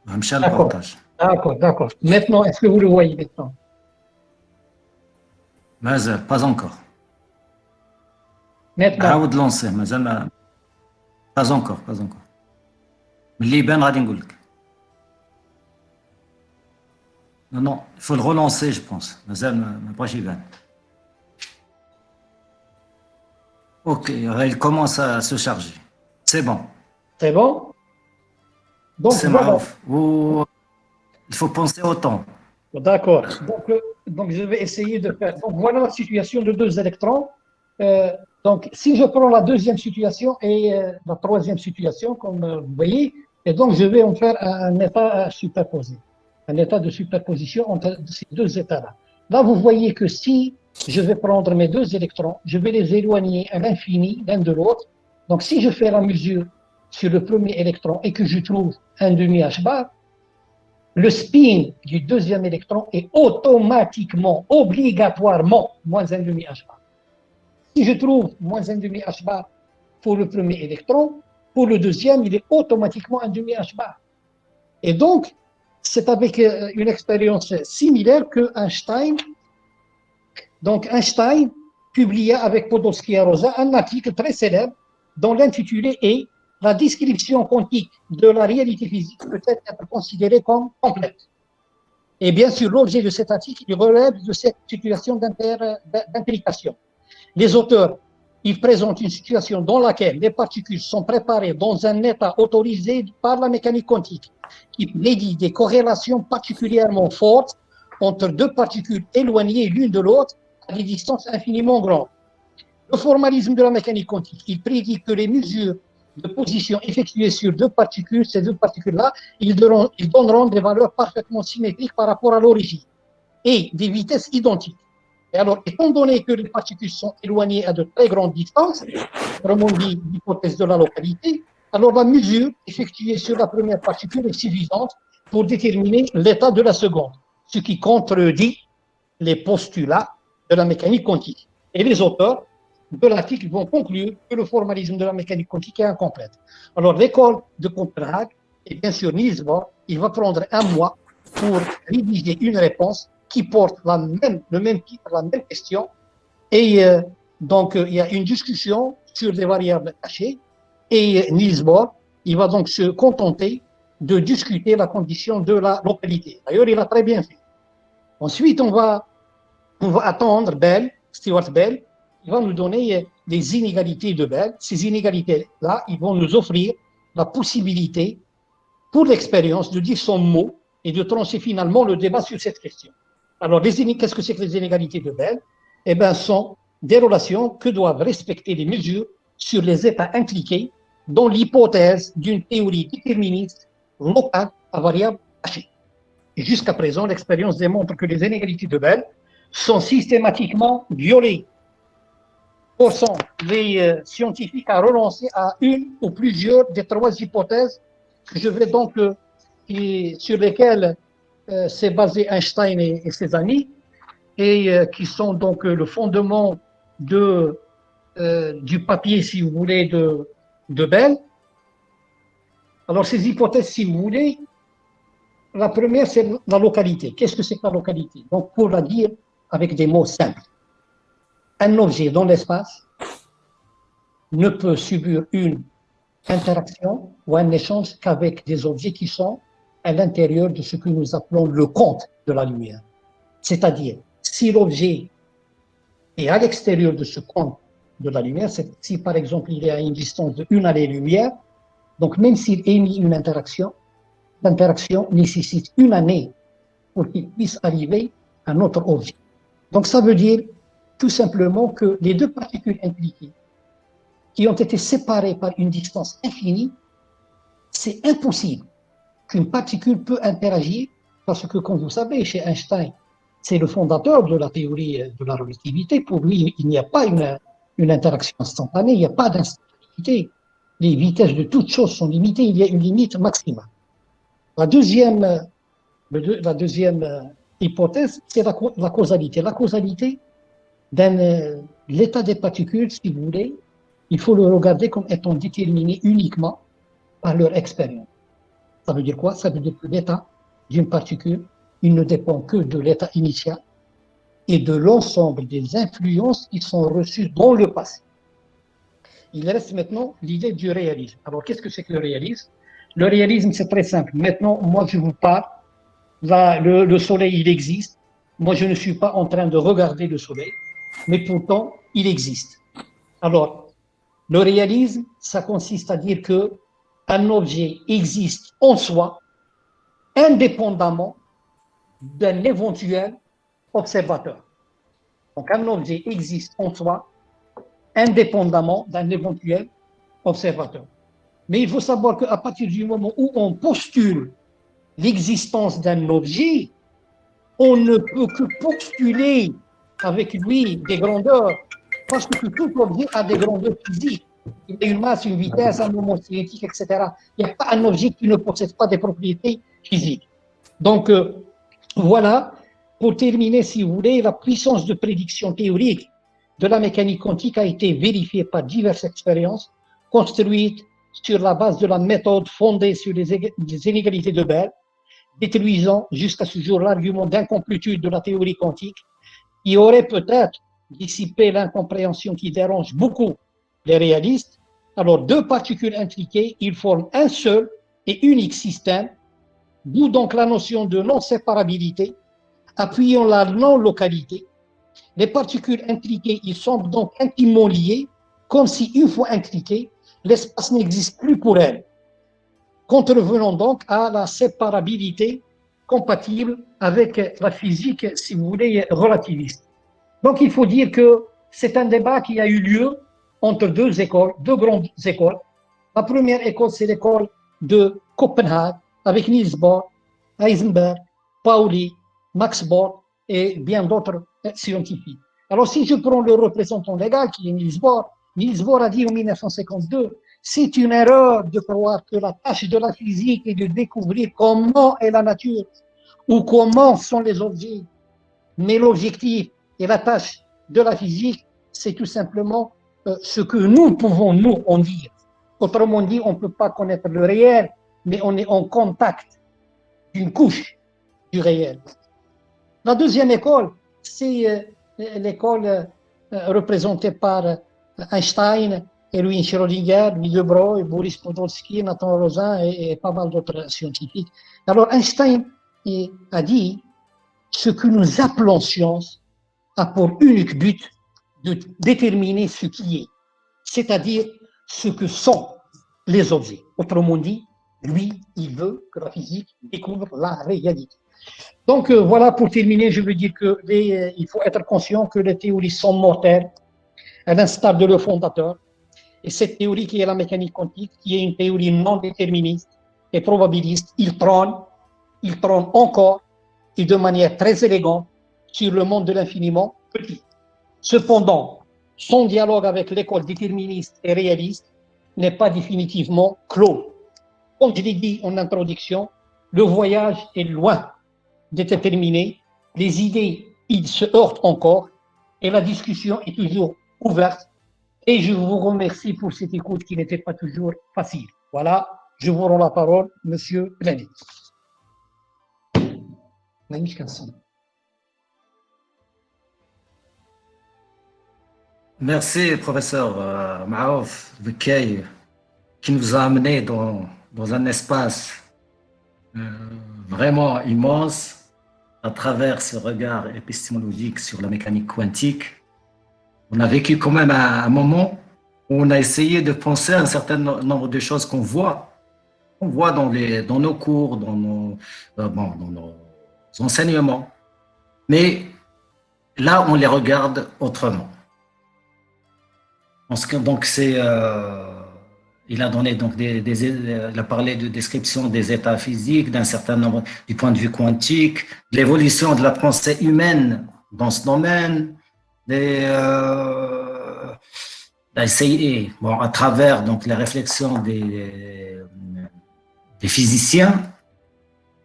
Le D'accord, partage. d'accord. Maintenant, est-ce que vous le voyez maintenant? مازال pas encore. Maintenant, عاود لونسيه مازال pas encore. اللي يبان غادي نقول لك. Non, il faut le relancer, je pense. مازال ما بغاش يبان. Ok, il commence à se charger. C'est bon. c'est bon? Donc C'est voilà, Marouf. Il faut penser au temps. d'accord. Donc je vais essayer de faire. Donc voilà la situation de deux électrons. Donc si je prends la deuxième situation et la troisième situation, comme vous voyez, et donc je vais en faire un état superposé, un état de superposition entre ces deux états-là. Là, vous voyez que si je vais prendre mes deux électrons, je vais les éloigner à l'infini l'un de l'autre. Donc si je fais la mesure sur le premier électron et que je trouve un demi H bar, le spin du deuxième électron est automatiquement, obligatoirement, moins 1,5 H bar. Si je trouve moins 1,5 H bar pour le premier électron, pour le deuxième, il est automatiquement 1,5 H bar. Et donc, c'est avec une expérience similaire que Einstein publia avec Podolsky et Rosa un article très célèbre dont l'intitulé est La description quantique de la réalité physique peut être considérée comme complète. Et bien sûr, l'objet de cet article relève de cette situation d'implication. Les auteurs, ils présentent une situation dans laquelle les particules sont préparées dans un état autorisé par la mécanique quantique, qui prédit des corrélations particulièrement fortes entre deux particules éloignées l'une de l'autre à des distances infiniment grandes. Le formalisme de la mécanique quantique, il prédit que les mesures de position effectuées sur deux particules, ces deux particules-là, ils donneront des valeurs parfaitement symétriques par rapport à l'origine et des vitesses identiques. Et alors, étant donné que les particules sont éloignées à de très grandes distances, autrement dit l'hypothèse de la localité, alors la mesure effectuée sur la première particule est suffisante pour déterminer l'état de la seconde, ce qui contredit les postulats de la mécanique quantique. Et les auteurs de l'article vont conclure que le formalisme de la mécanique quantique est incomplète. Alors, l'école de Copenhague, et bien sûr Niels Bohr, il va prendre un mois pour rédiger une réponse qui porte le même titre, la même question. Et donc, il y a une discussion sur les variables cachées. Et Niels Bohr, il va donc se contenter de discuter la condition de la localité. D'ailleurs, il a très bien fait. Ensuite, on va attendre Stewart Bell, il va nous donner les inégalités de Bell. Ces inégalités-là, ils vont nous offrir la possibilité, pour l'expérience, de dire son mot et de trancher finalement le débat sur cette question. Alors, qu'est-ce que c'est que les inégalités de Bell? Eh bien, sont des relations que doivent respecter les mesures sur les états impliqués dans l'hypothèse d'une théorie déterministe locale à variable cachée. Et jusqu'à présent, l'expérience démontre que les inégalités de Bell sont systématiquement violées, forçant les scientifiques à renoncer à une ou plusieurs des trois hypothèses que je vais donc sur lesquelles s'est basé Einstein et ses amis, et qui sont donc le fondement du papier, si vous voulez, de Bell. Alors, ces hypothèses, si vous voulez, la première, c'est la localité. Qu'est-ce que c'est que la localité? Donc, pour la dire avec des mots simples, un objet dans l'espace ne peut subir une interaction ou un échange qu'avec des objets qui sont à l'intérieur de ce que nous appelons le compte de la lumière. C'est-à-dire, si l'objet est à l'extérieur de ce compte de la lumière, si par exemple il est à une distance de 1 année-lumière, donc même s'il émet une interaction, l'interaction nécessite 1 année pour qu'il puisse arriver à notre objet. Donc ça veut dire tout simplement que les deux particules impliquées qui ont été séparées par une distance infinie, c'est impossible qu'une particule peut interagir parce que, comme vous savez, chez Einstein, c'est le fondateur de la théorie de la relativité. Pour lui, il n'y a pas une interaction instantanée, il n'y a pas d'instantanéité. Les vitesses de toutes choses sont limitées, il y a une limite maximale. La deuxième, la deuxième hypothèse, c'est la causalité. La causalité l'état des particules, si vous voulez, il faut le regarder comme étant déterminé uniquement par leur expérience. Ça veut dire quoi? Ça veut dire que l'état d'une particule, il ne dépend que de l'état initial et de l'ensemble des influences qui sont reçues dans le passé. Il reste maintenant l'idée du réalisme. Alors, qu'est-ce que c'est que le réalisme? Le réalisme, c'est très simple. Maintenant, moi, je vous parle. Là, le soleil, il existe. Moi, je ne suis pas en train de regarder le soleil, mais pourtant, il existe. Alors, le réalisme, ça consiste à dire que un objet existe en soi, indépendamment d'un éventuel observateur. Donc, un objet existe en soi, indépendamment d'un éventuel observateur. Mais il faut savoir qu'à partir du moment où on postule l'existence d'un objet, on ne peut que postuler avec lui des grandeurs, parce que tout objet a des grandeurs physiques. Il y a une masse, une vitesse, un moment cinétique, etc. Il n'y a pas un objet qui ne possède pas des propriétés physiques. Donc, voilà, pour terminer, si vous voulez, la puissance de prédiction théorique de la mécanique quantique a été vérifiée par diverses expériences construites sur la base de la méthode fondée sur les inégalités de Bell, détruisant jusqu'à ce jour l'argument d'incomplétude de la théorie quantique, qui aurait peut-être dissipé l'incompréhension qui dérange beaucoup les réalistes. Alors, deux particules intriquées, ils forment un seul et unique système, d'où donc la notion de non-séparabilité, appuyant la non-localité. Les particules intriquées, ils sont donc intimement liées, comme si une fois intriquées, l'espace n'existe plus pour elles, contrevenant donc à la séparabilité compatible avec la physique, si vous voulez, relativiste. Donc il faut dire que c'est un débat qui a eu lieu entre deux écoles, deux grandes écoles. La première école, c'est l'école de Copenhague, avec Niels Bohr, Heisenberg, Pauli, Max Born et bien d'autres scientifiques. Alors si je prends le représentant légal, qui est Niels Bohr a dit en 1952, c'est une erreur de croire que la tâche de la physique est de découvrir comment est la nature ou comment sont les objets. Mais l'objectif et la tâche de la physique, c'est tout simplement ce que nous pouvons nous en dire. Autrement dit, on ne peut pas connaître le réel, mais on est en contact d'une couche du réel. La deuxième école, c'est l'école représentée par Einstein, Erwin Schrödinger, Louis de Broglie, Boris Podolsky, Nathan Rosen et pas mal d'autres scientifiques. Alors Einstein a dit ce que nous appelons science a pour unique but de déterminer ce qui est, c'est-à-dire ce que sont les objets. Autrement dit, lui, il veut que la physique découvre la réalité. Donc voilà, pour terminer, je veux dire qu'il faut être conscient que les théories sont mortelles, à l'instar de leur fondateur. Et cette théorie qui est la mécanique quantique, qui est une théorie non déterministe et probabiliste, il trône encore et de manière très élégante sur le monde de l'infiniment petit. Cependant, son dialogue avec l'école déterministe et réaliste n'est pas définitivement clos. Comme je l'ai dit en introduction, le voyage est loin d'être terminé, les idées, ils se heurtent encore et la discussion est toujours ouverte. Et je vous remercie pour cette écoute qui n'était pas toujours facile. Voilà, je vous rends la parole, Monsieur Plany. Merci, professeur Maouf Bekay, qui nous a amené dans un espace vraiment immense à travers ce regard épistémologique sur la mécanique quantique. On a vécu quand même un moment où on a essayé de penser à un certain nombre de choses qu'on voit dans nos cours, dans nos enseignements. Mais là, on les regarde autrement. Donc il a donné donc il a parlé de description des états physiques, d'un certain nombre, du point de vue quantique, de l'évolution de la pensée humaine dans ce domaine, d'essayer, bon, à travers donc les réflexions des physiciens,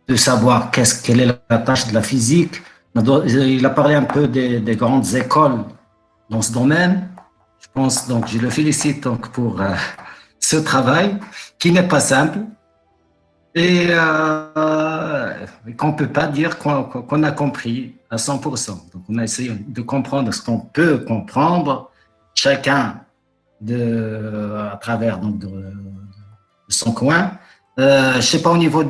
de savoir quelle est la tâche de la physique. Il a parlé un peu des grandes écoles dans ce domaine. Je pense donc, je le félicite donc pour ce travail qui n'est pas simple et qu'on ne peut pas dire qu'on a compris à 100%. Donc, on a essayé de comprendre ce qu'on peut comprendre, chacun à travers donc, de son coin. Je ne sais pas au niveau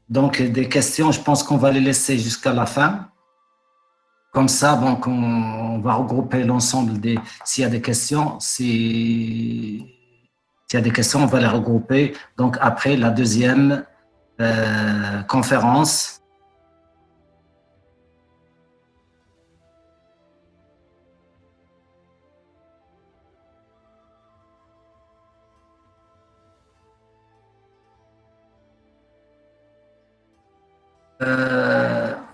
donc, des questions, je pense qu'on va les laisser jusqu'à la fin. Comme ça, donc, on va regrouper l'ensemble des. S'il y a des questions, s'il y a des questions, on va les regrouper. Donc, après la deuxième conférence.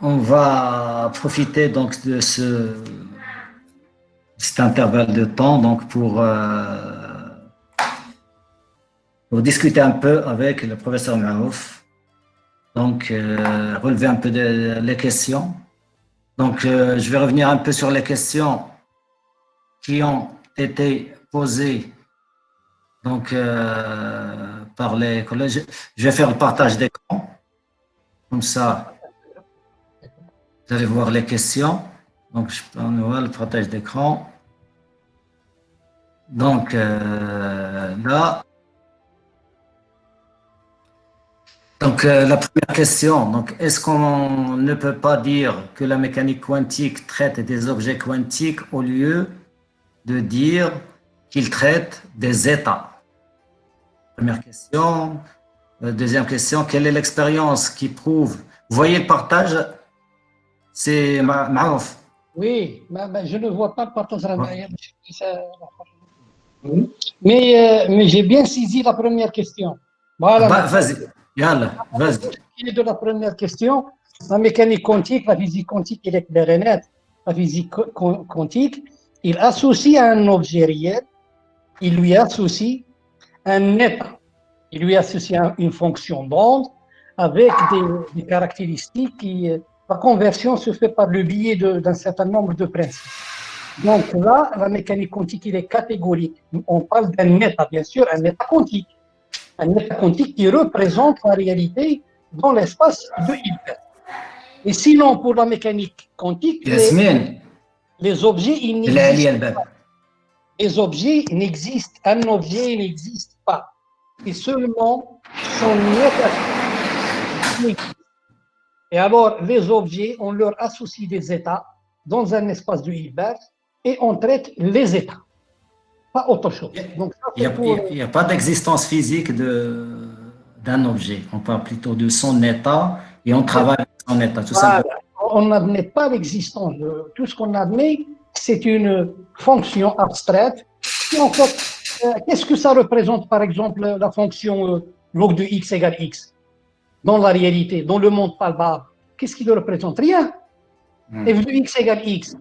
On va profiter donc de cet intervalle de temps donc pour discuter un peu avec le professeur Maouf, donc relever un peu les questions. Donc je vais revenir un peu sur les questions qui ont été posées donc par les collèges. Je vais faire le partage d'écran. Comme ça, vous allez voir les questions. Donc, on voit le partage d'écran. Donc, là. Donc, la première question. Donc, est-ce qu'on ne peut pas dire que la mécanique quantique traite des objets quantiques au lieu de dire qu'il traite des états? Première question. Deuxième question. Quelle est l'expérience qui prouve? Vous voyez le partage? C'est Maouf. Oui, je ne vois pas le partage. Oui. Mais j'ai bien saisi la première question. Voilà. Vas-y, Yalla, vas-y. De la première question, la mécanique quantique, la physique quantique, il est clair et net. La physique quantique, il associe à un objet réel, il lui associe un état, il lui associe une fonction d'onde avec des caractéristiques qui, la conversion se fait par le biais d'un certain nombre de principes. Donc là, la mécanique quantique, il est catégorique. On parle d'un état, bien sûr, un état quantique. Un état quantique qui représente la réalité dans l'espace de Hilbert. Et sinon, pour la mécanique quantique, les objets, ils n'existent pas. Les objets n'existent, un objet n'existe pas. Et seulement son état. Et alors, les objets, on leur associe des états dans un espace de Hilbert et on traite les états, pas autre chose. Donc, il n'y a pas d'existence physique d'un objet. On parle plutôt de son état et on travaille avec son état, tout simplement. On n'admet pas l'existence de tout ce qu'on admet, c'est une fonction abstraite. En fait, qu'est-ce que ça représente, par exemple, la fonction log de x égale x dans la réalité, dans le monde palpable? Qu'est-ce qu'il représente? Rien. f de x égale x.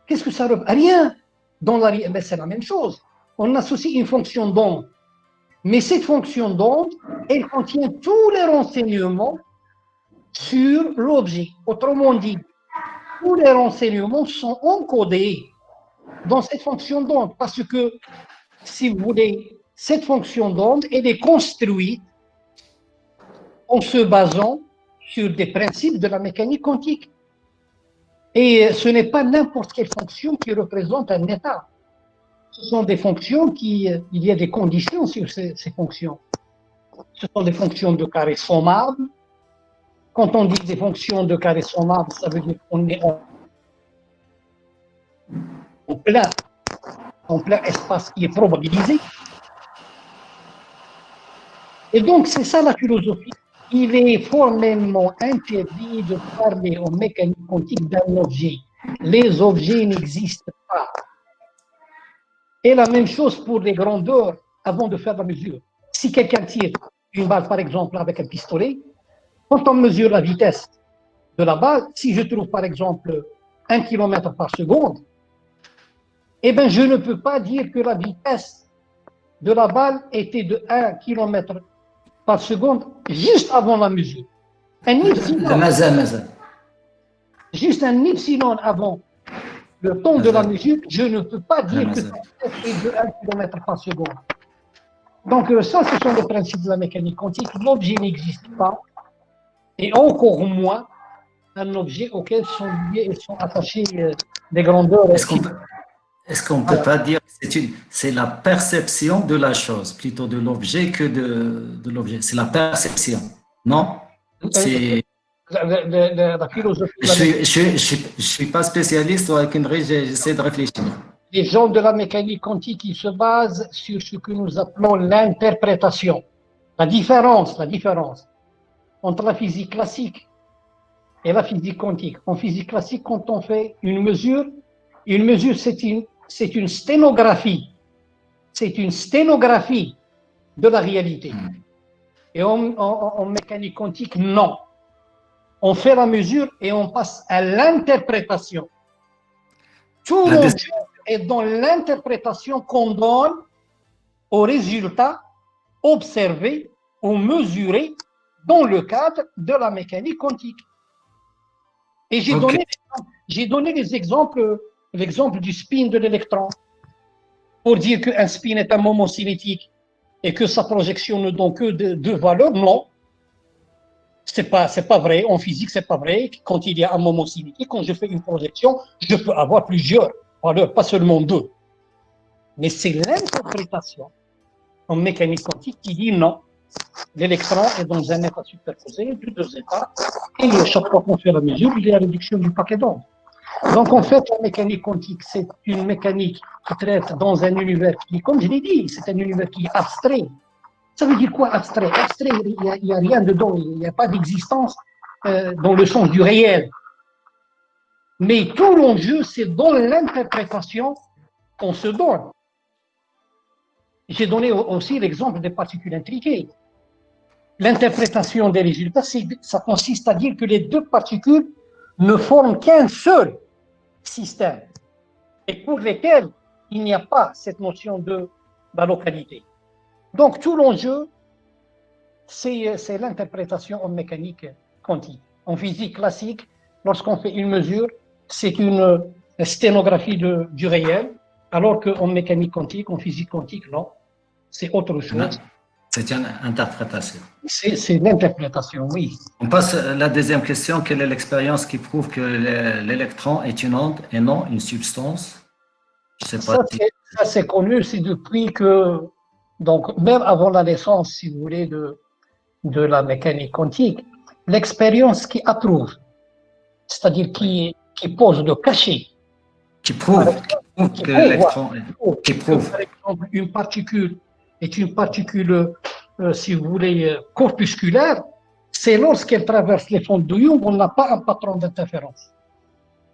Qu'est-ce que ça représente? Rien. Dans la réalité, c'est la même chose. On associe une fonction d'onde. Mais cette fonction d'onde, elle contient tous les renseignements sur l'objet. Autrement dit, tous les renseignements sont encodés dans cette fonction d'onde parce que, si vous voulez, cette fonction d'onde, elle est construite en se basant sur des principes de la mécanique quantique. Et ce n'est pas n'importe quelle fonction qui représente un état. Ce sont des fonctions il y a des conditions sur ces fonctions. Ce sont des fonctions de carré sommable. Quand on dit des fonctions de carré sommable, ça veut dire qu'on est en plein espace qui est probabilisé. Et donc, c'est ça la philosophie. Il est formellement interdit de parler en mécanique quantique d'un objet. Les objets n'existent pas. Et la même chose pour les grandeurs. avant de faire la mesure. Si quelqu'un tire une balle, par exemple, avec un pistolet, quand on mesure la vitesse de la balle, si je trouve, par exemple, 1 km par seconde, eh bien, je ne peux pas dire que la vitesse de la balle était de 1 km par seconde juste avant la mesure. Un epsilon, juste un epsilon avant le temps de la mesure, je ne peux pas dire que sa vitesse est de 1 km par seconde. Donc ça, ce sont les principes de la mécanique quantique. L'objet n'existe pas, et encore moins un objet auquel sont liés et sont attachés des grandeurs. Est-ce qu'on ne peut pas dire que c'est la perception de la chose, plutôt de l'objet que de l'objet? C'est la perception, non? C'est... La philosophie. Je suis pas spécialiste, j'essaie de réfléchir. Les gens de la mécanique quantique, ils se basent sur ce que nous appelons l'interprétation. La différence entre la physique classique et la physique quantique. En physique classique, quand on fait une mesure, c'est une sténographie. C'est une sténographie de la réalité. Et en mécanique quantique, non. On fait la mesure et on passe à l'interprétation. Tout l'enjeu est dans l'interprétation qu'on donne aux résultats observés ou mesurés dans le cadre de la mécanique quantique. Et j'ai donné l'exemple du spin de l'électron pour dire qu'un spin est un moment cinétique et que sa projection ne donne que deux valeurs. Non, c'est pas vrai. En physique, c'est pas vrai. Quand il y a un moment cinétique, quand je fais une projection, je peux avoir plusieurs valeurs, pas seulement deux. Mais c'est l'interprétation en mécanique quantique qui dit non. L'électron est dans un état superposé de deux états, et chaque fois qu'on fait la mesure, il y a la réduction du paquet d'ondes. Donc en fait, la mécanique quantique, c'est une mécanique qui traite dans un univers qui, comme je l'ai dit, c'est un univers qui est abstrait. Ça veut dire quoi abstrait? Abstrait, il n'y a rien dedans, il n'y a pas d'existence dans le sens du réel. Mais tout l'enjeu, c'est dans l'interprétation qu'on se donne. J'ai donné aussi l'exemple des particules intriquées. L'interprétation des résultats, ça consiste à dire que les deux particules ne forment qu'un seul système et pour lesquels il n'y a pas cette notion de la localité. Donc tout l'enjeu, c'est l'interprétation en mécanique quantique. En physique classique, lorsqu'on fait une mesure, c'est une sténographie du réel, alors qu'en mécanique quantique, en physique quantique, non, c'est autre chose. C'est une interprétation. C'est l'interprétation, oui. On passe à la deuxième question. Quelle est l'expérience qui prouve que l'électron est une onde et non une substance? Je sais pas. Ça, c'est connu, c'est depuis que, donc même avant la naissance, si vous voulez, de la mécanique quantique, l'expérience qui approuve, c'est-à-dire qui pose le cachet. Qui prouve que l'électron est... Par exemple, une particule est une particule, si vous voulez, corpusculaire, c'est lorsqu'elle traverse les fonds de Young, on n'a pas un patron d'interférence.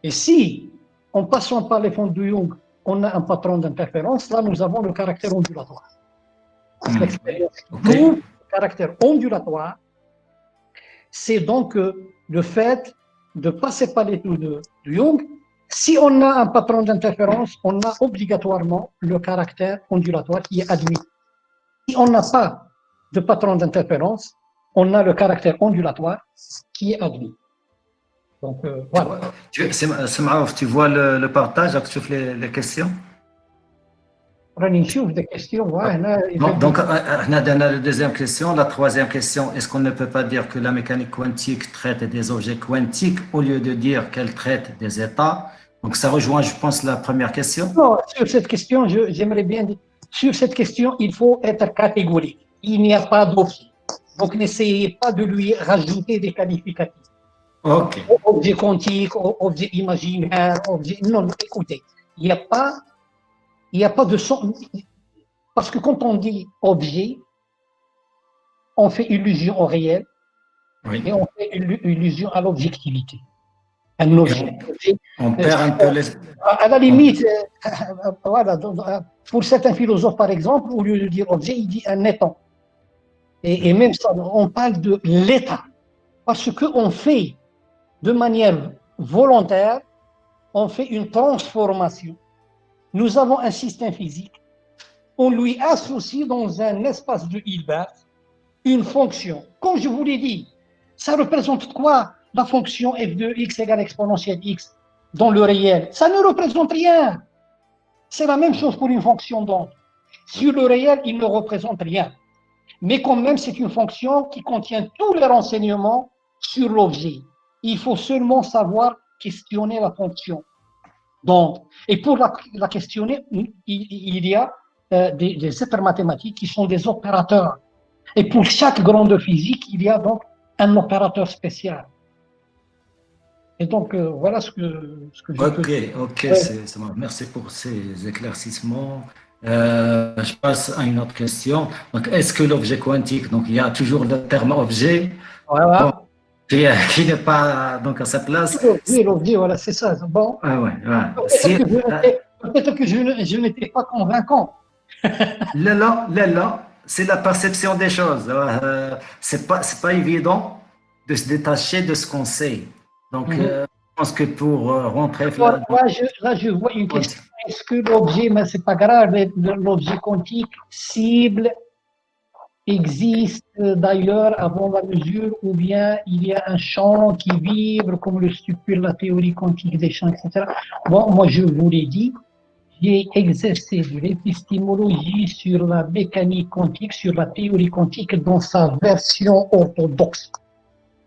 Et si, en passant par les fonds de Young, on a un patron d'interférence, là, nous avons le caractère ondulatoire. L'expérience prouve le caractère ondulatoire, c'est donc le fait de passer par les trous de Young. Si on a un patron d'interférence, on a obligatoirement le caractère ondulatoire qui est admis. Si on n'a pas de patron d'interférence, on a le caractère ondulatoire qui est admis. Donc, voilà. Semaouf, tu vois le partage, tu fais les questions? Des questions, ouais, donc, on a la deuxième question. La troisième question, est-ce qu'on ne peut pas dire que la mécanique quantique traite des objets quantiques au lieu de dire qu'elle traite des états? Donc, ça rejoint, je pense, la première question. Non, sur cette question, j'aimerais bien dire, sur cette question, il faut être catégorique. Il n'y a pas d'objet. Donc, n'essayez pas de lui rajouter des qualificatifs. Ok. Objet quantique, objet imaginaire, objet... Non, écoutez, il n'y a pas de son... Parce que quand on dit objet, on fait illusion au réel, oui, et on fait illusion à l'objectivité. On perd un peu les... À la limite, voilà, Pour certains philosophes, par exemple, au lieu de dire objet, il dit un étant. Et même ça, on parle de l'état. Parce qu'on fait de manière volontaire, on fait une transformation. Nous avons un système physique, on lui associe dans un espace de Hilbert une fonction. Comme je vous l'ai dit, ça représente quoi la fonction f de x égale exponentielle x dans le réel? Ça ne représente rien. C'est la même chose pour une fonction d'onde. Sur le réel, il ne représente rien. Mais quand même, c'est une fonction qui contient tous les renseignements sur l'objet. Il faut seulement savoir questionner la fonction. Donc, et pour la questionner, il y a des êtres mathématiques qui sont des opérateurs. Et pour chaque grande physique, il y a donc un opérateur spécial. Et donc, voilà ce que je peux dire. Ok, Ouais. c'est bon. Merci pour ces éclaircissements. Je passe à une autre question. Donc, est-ce que l'objet quantique, donc il y a toujours le terme objet, bon, Voilà. qui n'est pas donc à sa place. L'objet, voilà, c'est ça. Bon, Ah ouais, ouais. peut-être que je n'étais pas convaincant. Là, c'est la perception des choses. C'est pas évident de se détacher de ce qu'on sait. Donc, je pense que pour rentrer Alors, dans là, je vois une le question. quantique, Est-ce que l'objet, mais c'est pas grave, l'objet quantique cible existe d'ailleurs avant la mesure ou bien il y a un champ qui vibre comme le stipule la théorie quantique des champs, etc. Bon, moi, je vous l'ai dit, j'ai exercé de l'épistémologie sur la mécanique quantique, sur la théorie quantique dans sa version orthodoxe,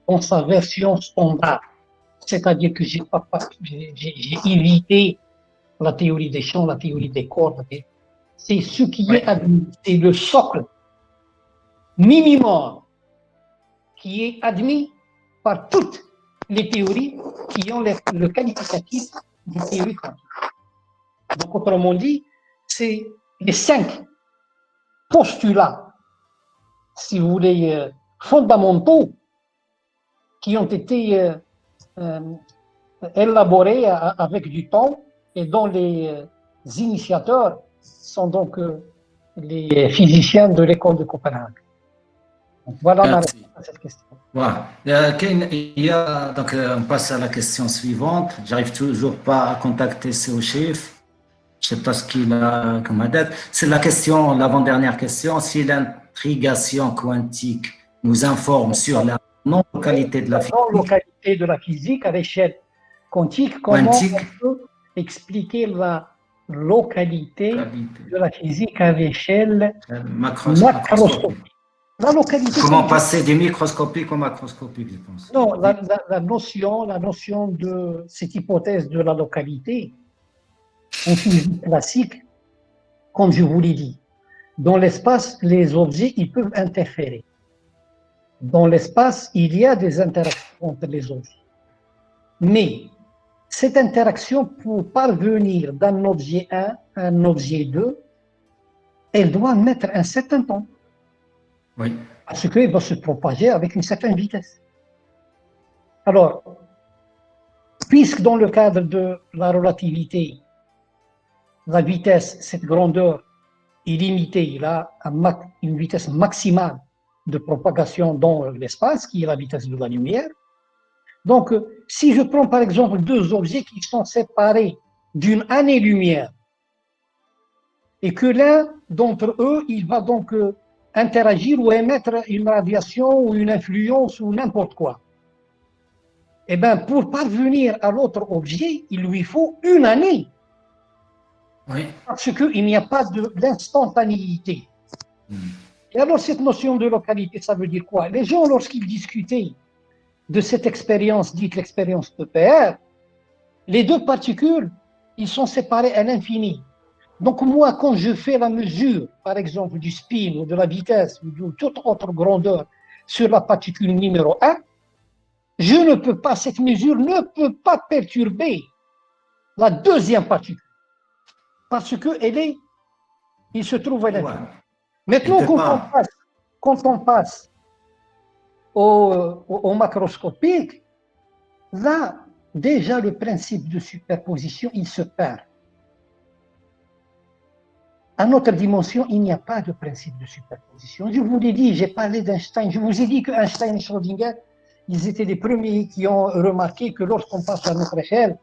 dans sa version standard. C'est-à-dire que j'ai évité la théorie des champs, la théorie des cordes. C'est ce qui est admis, c'est le socle minimum qui est admis par toutes les théories qui ont le qualificatif de théorie quantique. Donc, autrement dit, c'est les 5 postulats, si vous voulez, fondamentaux qui ont été élaborés avec du temps et dont les initiateurs sont donc les physiciens de l'école de Copenhague. Donc, voilà ma réponse à cette question. voilà. Donc, on passe à la question suivante. J'arrive toujours pas à contacter ce chef. Je ne sais pas ce qu'il a comme adepte. C'est la question, l'avant-dernière question. Si l'intrigation quantique nous informe sur la non-localité de la physique. Non-localité de la physique à l'échelle quantique, comment on peut expliquer la localité de la physique à l'échelle macroscopique? La localité. Comment passer du microscopique au macroscopique, je pense. Non, la notion de cette hypothèse de la localité en physique classique, comme je vous l'ai dit, dans l'espace, les objets, ils peuvent interférer. Dans l'espace, il y a des interactions entre les objets. Mais cette interaction, pour parvenir d'un objet 1 à un objet 2, elle doit mettre un certain temps. Oui. Parce qu'elle va se propager avec une certaine vitesse. Alors, puisque dans le cadre de la relativité, la vitesse, cette grandeur est limitée, il a une vitesse maximale de propagation dans l'espace, qui est la vitesse de la lumière. Donc, si je prends par exemple 2 objets qui sont séparés d'une année-lumière, et que l'un d'entre eux, il va donc interagir ou émettre une radiation ou une influence ou n'importe quoi. Eh bien, pour parvenir à l'autre objet, il lui faut une année. Oui. Parce qu'il n'y a pas d'instantanéité. Et alors, cette notion de localité, ça veut dire quoi? Les gens, lorsqu'ils discutaient de cette expérience, dite l'expérience de PR, les 2 particules, ils sont séparés à l'infini. Donc, moi, quand je fais la mesure, par exemple, du spin ou de la vitesse ou de toute autre grandeur sur la particule numéro 1, je ne peux pas, cette mesure ne peut pas perturber la deuxième particule. Parce il se trouve à l'infini. Ouais. Maintenant, quand on passe au macroscopique, là, déjà, le principe de superposition, il se perd. À notre dimension, il n'y a pas de principe de superposition. Je vous l'ai dit, j'ai parlé d'Einstein. Je vous ai dit que Einstein et Schrödinger, ils étaient les premiers qui ont remarqué que lorsqu'on passe à notre échelle,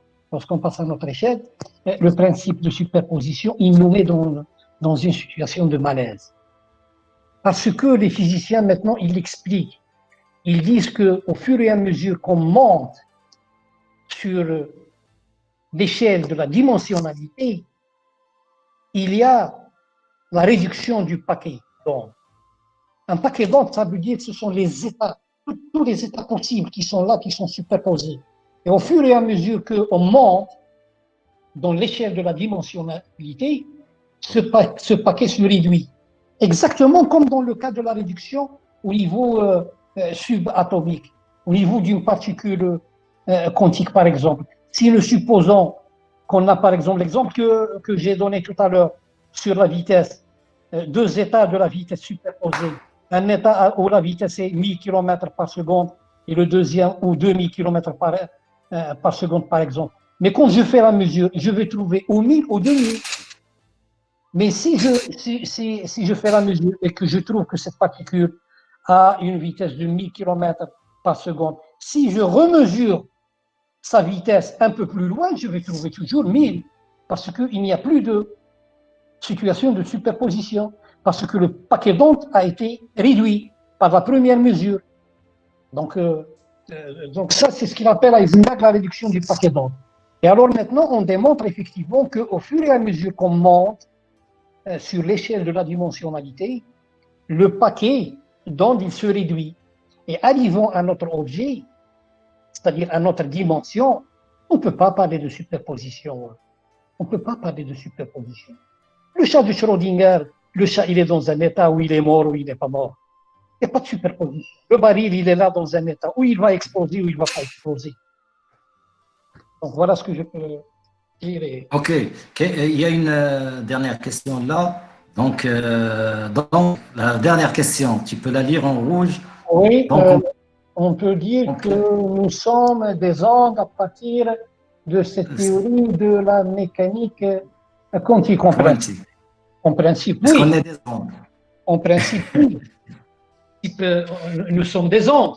le principe de superposition, il nous met dans une situation de malaise. Parce que les physiciens, maintenant, ils l'expliquent. Ils disent qu'au fur et à mesure qu'on monte sur l'échelle de la dimensionnalité, il y a la réduction du paquet d'ondes. Un paquet d'ondes, ça veut dire que ce sont les états, tous les états possibles qui sont là, qui sont superposés. Et au fur et à mesure qu'on monte dans l'échelle de la dimensionnalité, ce paquet se réduit. Exactement comme dans le cas de la réduction au niveau subatomique, au niveau d'une particule quantique, par exemple. Si nous supposons qu'on a, par exemple, l'exemple que j'ai donné tout à l'heure sur la vitesse, deux états de la vitesse superposés, un état où la vitesse est 1000 km par seconde et le deuxième ou 2000 km par seconde, par exemple. Mais quand je fais la mesure, je vais trouver au 1000 ou 2000. Mais si je fais la mesure et que je trouve que cette particule a une vitesse de 1000 km par seconde, si je remesure sa vitesse un peu plus loin, je vais trouver toujours 1000, parce qu'il n'y a plus de situation de superposition, parce que le paquet d'ondes a été réduit par la première mesure. Donc ça, c'est ce qu'il appelle à Heisenberg la réduction du paquet d'ondes. Et alors maintenant, on démontre effectivement qu'au fur et à mesure qu'on monte sur l'échelle de la dimensionnalité, le paquet d'ondes, il se réduit. Et arrivant à notre objet, c'est-à-dire à notre dimension, on ne peut pas parler de superposition. On ne peut pas parler de superposition. Le chat de Schrödinger, le chat, il est dans un état où il est mort ou il n'est pas mort. Il n'y a pas de superposition. Le baril, il est là dans un état où il va exploser ou il ne va pas exploser. Donc voilà ce que je peux dire. Ok, il y a une dernière question là. Donc, la dernière question, tu peux la lire en rouge. Oui, Donc, on peut dire que nous sommes des ondes à partir de cette théorie de la mécanique quantique. quantique. En principe, Est-ce qu'on oui. est des ondes? En principe, oui. Nous sommes des ondes.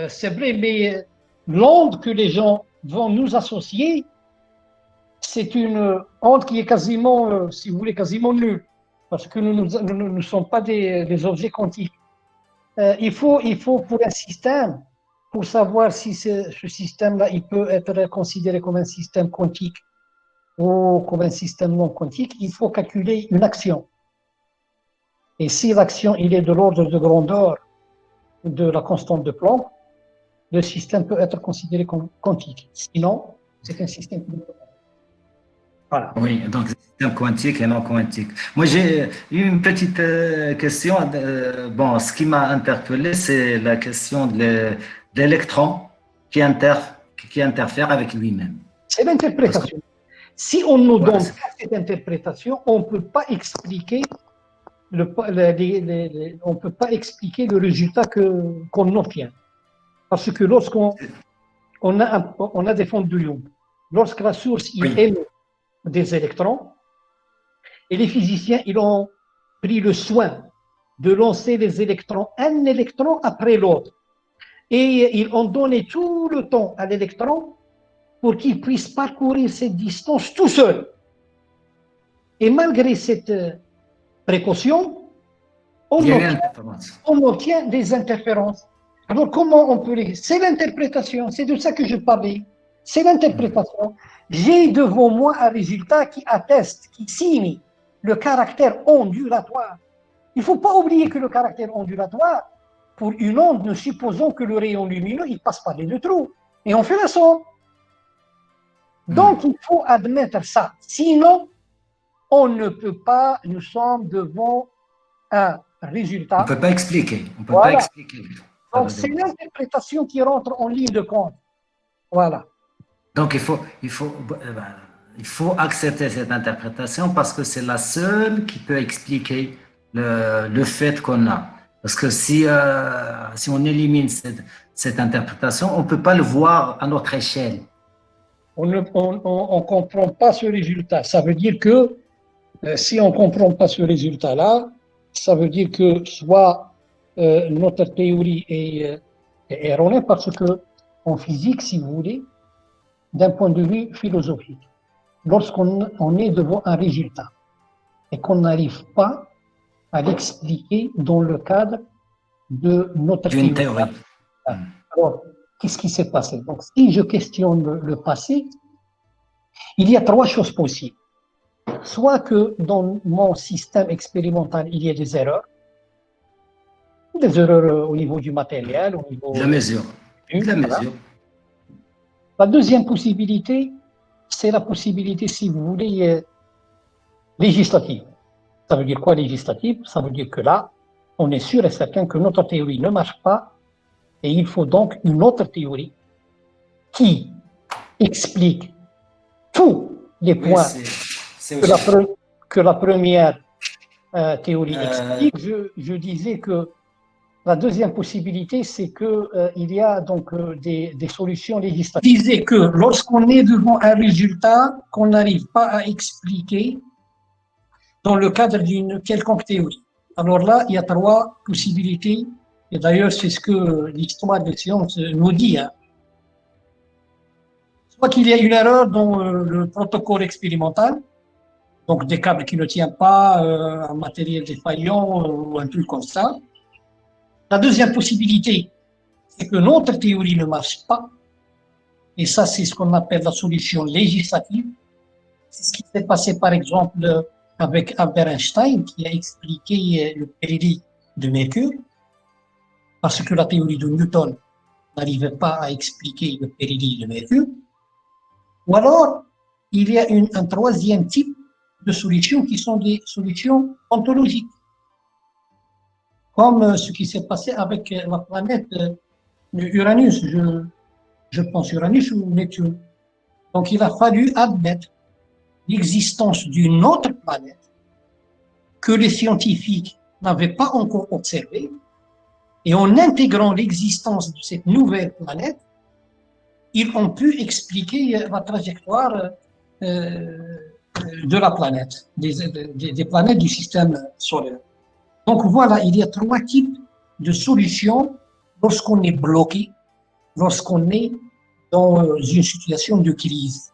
C'est vrai, mais l'onde que les gens vont nous associer, c'est une onde qui est quasiment, si vous voulez, quasiment nulle, parce que nous ne sommes pas des objets quantiques. Il faut pour un système, pour savoir si ce système-là, il peut être considéré comme un système quantique ou comme un système non quantique, il faut calculer une action. Et si l'action il est de l'ordre de grandeur de la constante de Planck, le système peut être considéré comme quantique. Sinon, c'est un système. Voilà. Oui, donc système quantique et non quantique. Moi, j'ai eu une petite question. Bon, ce qui m'a interpellé, c'est la question de l'électron qui, qui interfère avec lui-même. C'est l'interprétation. Si on nous Voilà, donne pas cette interprétation, on ne peut pas expliquer on peut pas expliquer le résultat qu'on obtient. Parce que lorsqu'on on a des fonds de Young, lorsque la source il oui. émet des électrons, et les physiciens ils ont pris le soin de lancer les électrons, un électron après l'autre. Et ils ont donné tout le temps à l'électron pour qu'il puisse parcourir cette distance tout seul. Et malgré cette précaution, on obtient des interférences. Alors comment on peut les... C'est l'interprétation, c'est de ça que je parlais. C'est l'interprétation. J'ai devant moi un résultat qui atteste, qui signe le caractère ondulatoire. Il ne faut pas oublier que le caractère ondulatoire, pour une onde, nous supposons que le rayon lumineux, il passe par les deux trous. Et on fait la somme. Donc, il faut admettre ça. Sinon, on ne peut pas, nous sommes devant un résultat. On ne peut pas expliquer. On peut voilà. pas expliquer. Donc, c'est l'interprétation qui rentre en ligne de compte. Voilà. Donc, il faut accepter cette interprétation parce que c'est la seule qui peut expliquer le fait qu'on a. Parce que si on élimine cette interprétation, on ne peut pas le voir à notre échelle. On ne comprend pas ce résultat. Ça veut dire que Si on ne comprend pas ce résultat-là, ça veut dire que soit notre théorie est erronée parce que en physique, si vous voulez, d'un point de vue philosophique, lorsqu'on est devant un résultat et qu'on n'arrive pas à l'expliquer dans le cadre de notre D'une théorie. théorie. Alors, qu'est-ce qui s'est passé? Donc, si je questionne le passé, il y a trois choses possibles. Soit que dans mon système expérimental, il y a des erreurs au niveau du matériel, au niveau De la mesure. De la voilà. mesure. La deuxième possibilité, c'est la possibilité, si vous voulez, législative. Ça veut dire quoi législative? Ça veut dire que là, on est sûr et certain que notre théorie ne marche pas et il faut donc une autre théorie qui explique tous les points que la première théorie explique. Je disais que la deuxième possibilité, c'est qu'il y a donc des solutions législatives. Je disais que lorsqu'on est devant un résultat qu'on n'arrive pas à expliquer dans le cadre d'une quelconque théorie, alors là, il y a trois possibilités. Et d'ailleurs, c'est ce que l'histoire des sciences nous dit. Soit qu'il y a une erreur dans le protocole expérimental, donc des câbles qui ne tiennent pas, un matériel défaillant ou un truc comme ça. La deuxième possibilité, c'est que notre théorie ne marche pas. Et ça, c'est ce qu'on appelle la solution législative. C'est ce qui s'est passé, par exemple, avec Albert Einstein, qui a expliqué le périhélie de Mercure, parce que la théorie de Newton n'arrivait pas à expliquer le périhélie de Mercure. Ou alors, il y a un troisième type de solutions qui sont des solutions ontologiques, comme ce qui s'est passé avec la planète Uranus, je pense Uranus ou Neptune. Donc, il a fallu admettre l'existence d'une autre planète que les scientifiques n'avaient pas encore observée, et en intégrant l'existence de cette nouvelle planète, ils ont pu expliquer la trajectoire de la planète, des planètes du système solaire. Donc voilà, il y a trois types de solutions lorsqu'on est bloqué, lorsqu'on est dans une situation de crise.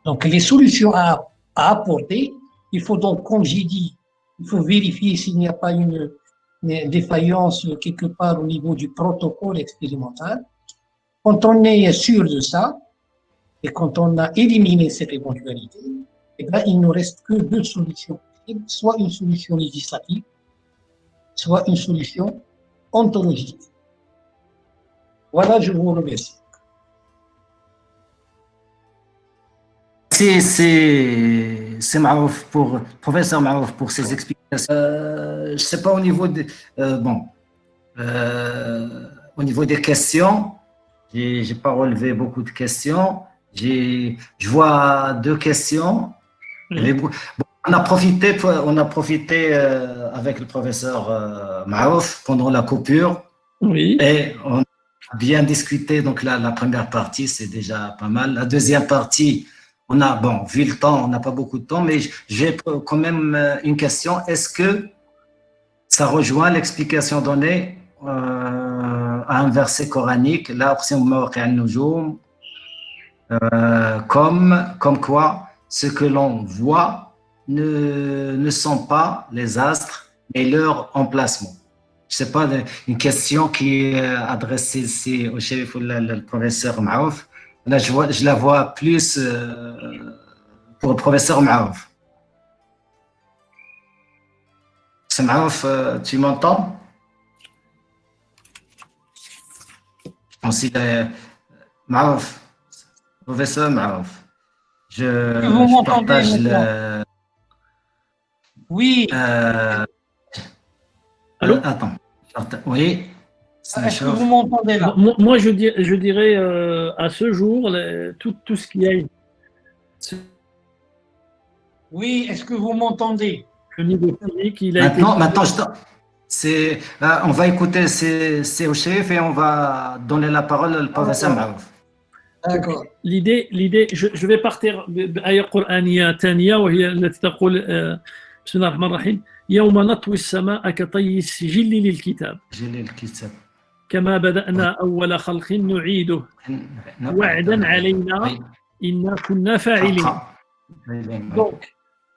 Donc les solutions à apporter, il faut donc, comme j'ai dit, il faut vérifier s'il n'y a pas une défaillance quelque part au niveau du protocole expérimental. Quand on est sûr de ça, et quand on a éliminé cette éventualité, eh bien, il ne nous reste que deux solutions possibles, soit une solution législative, soit une solution ontologique. Voilà, je vous remercie. C'est Marouf pour professeur Marouf pour ses explications. Je sais pas au niveau au niveau des questions, j'ai pas relevé beaucoup de questions. Je vois deux questions. On a profité avec le professeur Marouf pendant la coupure. Oui. Et on a bien discuté. Donc la première partie, c'est déjà pas mal. La deuxième partie, on a, vu le temps, on n'a pas beaucoup de temps, mais j'ai quand même une question. Est-ce que ça rejoint l'explication donnée à un verset coranique, là, comme quoi ce que l'on voit ne sont pas les astres, mais leur emplacement? Je sais pas, une question qui est adressée ici au chef ou le professeur Maouf. Là, je la vois plus pour le professeur Maouf. C'est Maouf, tu m'entends? Maouf, professeur Maouf. Je partage le. Oui. Allô? Attends. Oui. Est-ce que vous m'entendez là? Moi, je dirais à ce jour, tout ce qui est. Oui, est-ce que vous m'entendez? Le niveau physique, il a maintenant, on va écouter c'est au chef et on va donner la parole au professeur Maouf. D'accord. l'idée, je vais partir بآية قرآنية ثانية وهي التي تقول بسم الله الرحمن الرحيم يوم نطوي السماء كطي السجل للكتاب J'ai le kitab. كما بدأنا أول خلق نعيده وعدا علينا إنا كنا فاعلين. Donc,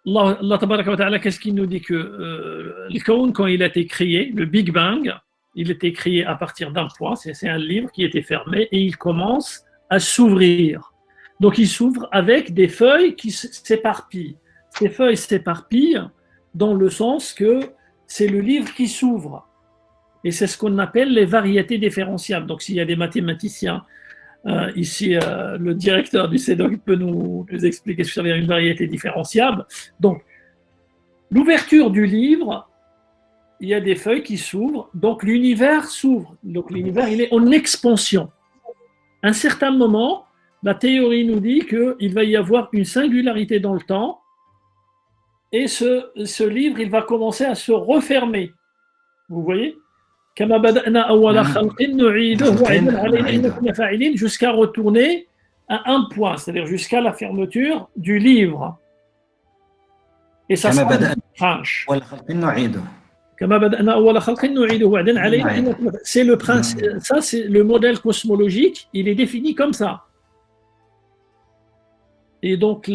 Allah tabaraka wa ta'ala, qu'est-ce qu'il nous dit que le Kawn, quand il a été créé, le Big Bang, il était créé à partir d'un point, c'est un livre qui était fermé et il commence à s'ouvrir. Donc il s'ouvre avec des feuilles qui s'éparpillent. Ces feuilles s'éparpillent dans le sens que c'est le livre qui s'ouvre. Et c'est ce qu'on appelle les variétés différenciables. Donc s'il y a des mathématiciens, ici le directeur du CEDOC peut nous expliquer ce que ça veut dire une variété différenciable. Donc l'ouverture du livre, il y a des feuilles qui s'ouvrent, donc l'univers s'ouvre. Donc l'univers, il est en expansion. À un certain moment, la théorie nous dit qu'il va y avoir une singularité dans le temps et ce livre, il va commencer à se refermer. Vous voyez ? Jusqu'à retourner à un point, c'est-à-dire jusqu'à la fermeture du livre. Et ça sera une tranche. C'est le principe, ça c'est le modèle cosmologique, il est défini comme ça. Et donc,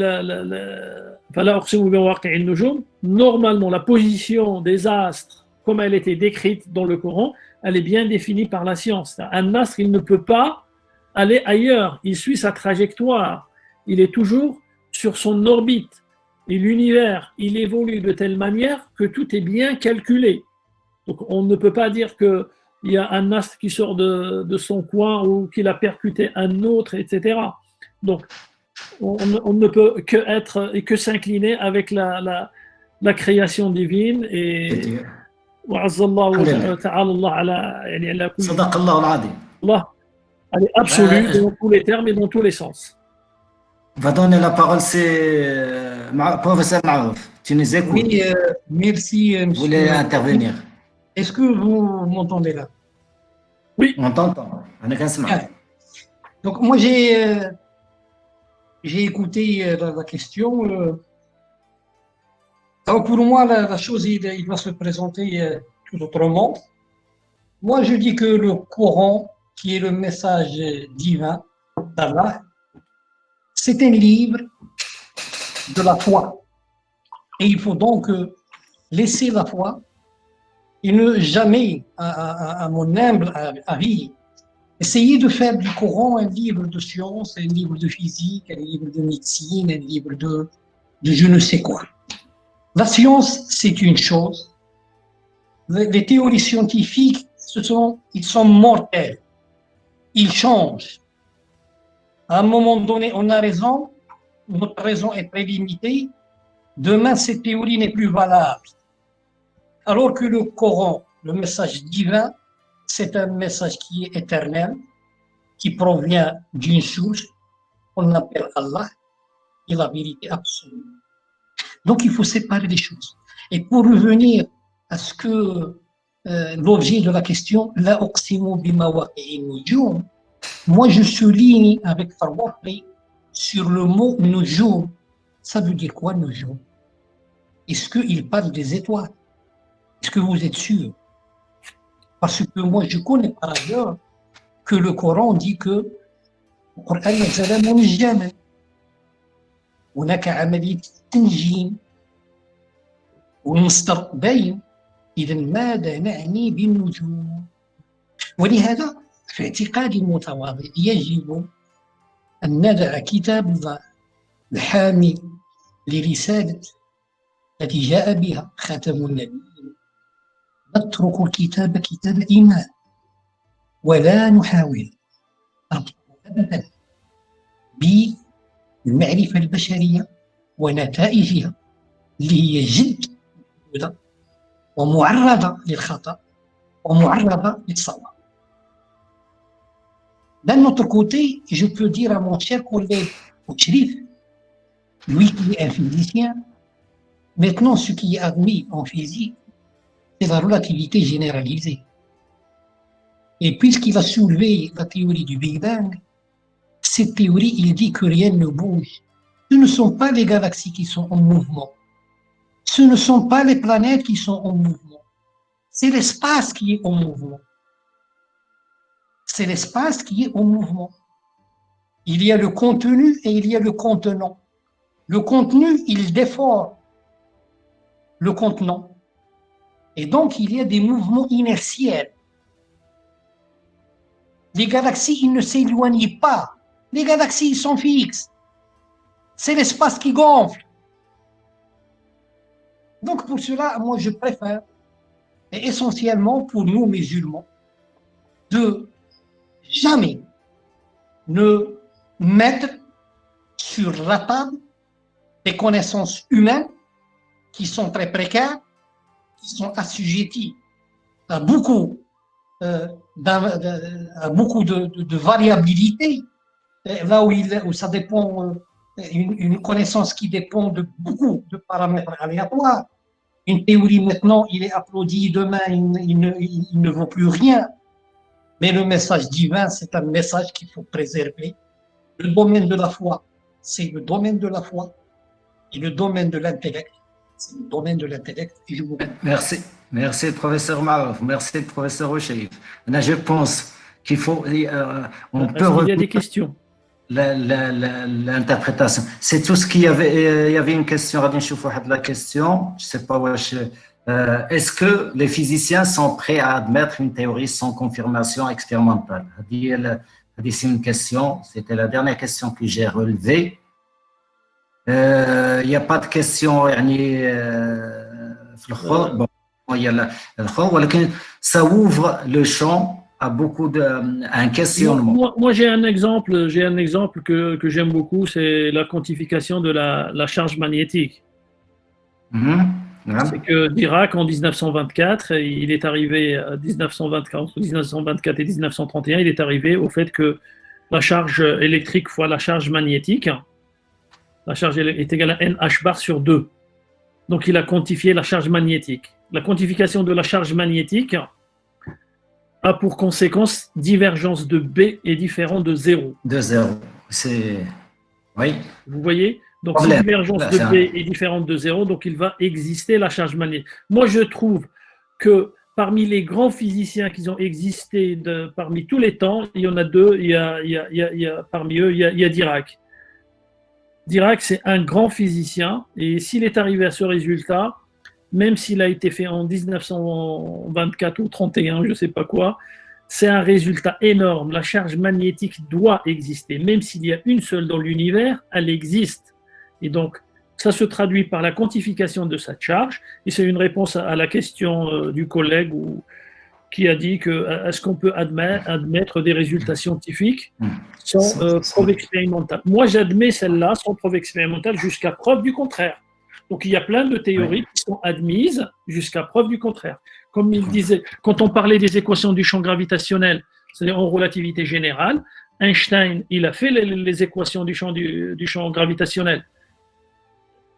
normalement, la position des astres, comme elle était décrite dans le Coran, elle est bien définie par la science. Un astre, il ne peut pas aller ailleurs, il suit sa trajectoire, il est toujours sur son orbite. Et l'univers, il évolue de telle manière que tout est bien calculé. Donc on ne peut pas dire qu'il y a un astre qui sort de son coin ou qu'il a percuté un autre, etc. Donc on ne peut que s'incliner avec la création divine et Allah, elle est absolue dans tous les termes et dans tous les sens. On va donner la parole, c'est professeur Marouf. Tu nous écoutes. Oui, merci. Vous voulez intervenir? Est-ce que vous m'entendez là? Oui. On t'entend. On est qu'un smart. Donc moi j'ai écouté la question. Alors pour moi la chose il va se présenter tout autrement. Moi je dis que le Coran, qui est le message divin d'Allah, c'est un livre de la foi. Et il faut donc laisser la foi et ne jamais, à mon humble avis, essayer de faire du Coran un livre de science, un livre de physique, un livre de médecine, un livre de je ne sais quoi. La science, c'est une chose. Les théories scientifiques, ils sont mortels. Ils changent. À un moment donné, on a raison, notre raison est très limitée. Demain, cette théorie n'est plus valable. Alors que le Coran, le message divin, c'est un message qui est éternel, qui provient d'une source qu'on appelle Allah, et la vérité absolue. Donc, il faut séparer les choses. Et pour revenir à ce que l'objet de la question, la uqsimu bimawaqi'in nujum, moi je souligne avec Farwaqi sur le mot nujum. Ça veut dire quoi nujum? Est-ce qu'il parle des étoiles? Est-ce que vous êtes sûr? Parce que moi je connais par ailleurs que le Coran dit que le Coran نزل منجما هناك عملية تنجيم والمصدر باين. إذا ماذا نعني بالنجوم؟ ولهذا في اعتقادي المتواضع يجب أن ندع كتاب الله الحامي لرسالة التي جاء بها خاتم النبيين، نترك الكتاب كتاب الإيمان ولا نحاول أبدا بالمعرفة البشرية ونتائجها اللي هي جد محدودة ومعرضة للخطأ ومعرضة للصواب. D'un autre côté, je peux dire à mon cher collègue Ouchrif, lui qui est un physicien, maintenant ce qui est admis en physique, c'est la relativité généralisée. Et puisqu'il a soulevé la théorie du Big Bang, cette théorie, il dit que rien ne bouge. Ce ne sont pas les galaxies qui sont en mouvement. Ce ne sont pas les planètes qui sont en mouvement. C'est l'espace qui est en mouvement. C'est l'espace qui est en mouvement. Il y a le contenu et il y a le contenant. Le contenu, il défore le contenant. Et donc, il y a des mouvements inertiels. Les galaxies, ils ne s'éloignent pas. Les galaxies, ils sont fixes. C'est l'espace qui gonfle. Donc, pour cela, moi, je préfère, et essentiellement pour nous, musulmans, de jamais ne mettre sur la table des connaissances humaines qui sont très précaires, qui sont assujetties à beaucoup, de variabilité, là où ça dépend, une connaissance qui dépend de beaucoup de paramètres aléatoires. Une théorie maintenant, il est applaudi, demain, il ne vaut plus rien. Mais le message divin, c'est un message qu'il faut préserver. Le domaine de la foi, c'est le domaine de la foi. Et le domaine de l'intellect, c'est le domaine de l'intellect. Merci. Merci, professeur Marouf. Merci, professeur Ocheif. Je pense qu'il faut... on peut il y a des questions. L'interprétation. C'est tout ce qu'il y avait. Il y avait une question, la question, je ne sais pas, est-ce que les physiciens sont prêts à admettre une théorie sans confirmation expérimentale? C'est une question, c'était la dernière question que j'ai relevée. Il n'y a pas de question, ça ouvre le champ à beaucoup un questionnement. Moi j'ai un exemple que j'aime beaucoup, c'est la quantification de la charge magnétique. C'est que Dirac, en 1924, il est arrivé entre 1924 et 1931, il est arrivé au fait que la charge électrique fois la charge magnétique, la charge est égale à NH bar sur 2. Donc il a quantifié la charge magnétique. La quantification de la charge magnétique a pour conséquence divergence de B est différent de 0. De 0, c'est... Oui. Vous voyez? Donc, si divergence de B est différente de 0, donc il va exister la charge magnétique. Moi, je trouve que parmi les grands physiciens qui ont existé parmi tous les temps, il y en a deux, parmi eux, il y a Dirac. Dirac, c'est un grand physicien, et s'il est arrivé à ce résultat, même s'il a été fait en 1924 ou 31, je ne sais pas quoi, c'est un résultat énorme. La charge magnétique doit exister. Même s'il y a une seule dans l'univers, elle existe. Et donc, ça se traduit par la quantification de cette charge. Et c'est une réponse à la question du collègue qui a dit que est-ce qu'on peut admettre des résultats scientifiques sans preuve expérimentale. Moi, j'admets celle-là sans preuve expérimentale jusqu'à preuve du contraire. Donc, il y a plein de théories qui sont admises jusqu'à preuve du contraire. Comme il disait, quand on parlait des équations du champ gravitationnel, c'est-à-dire en relativité générale, Einstein, il a fait les équations du champ gravitationnel.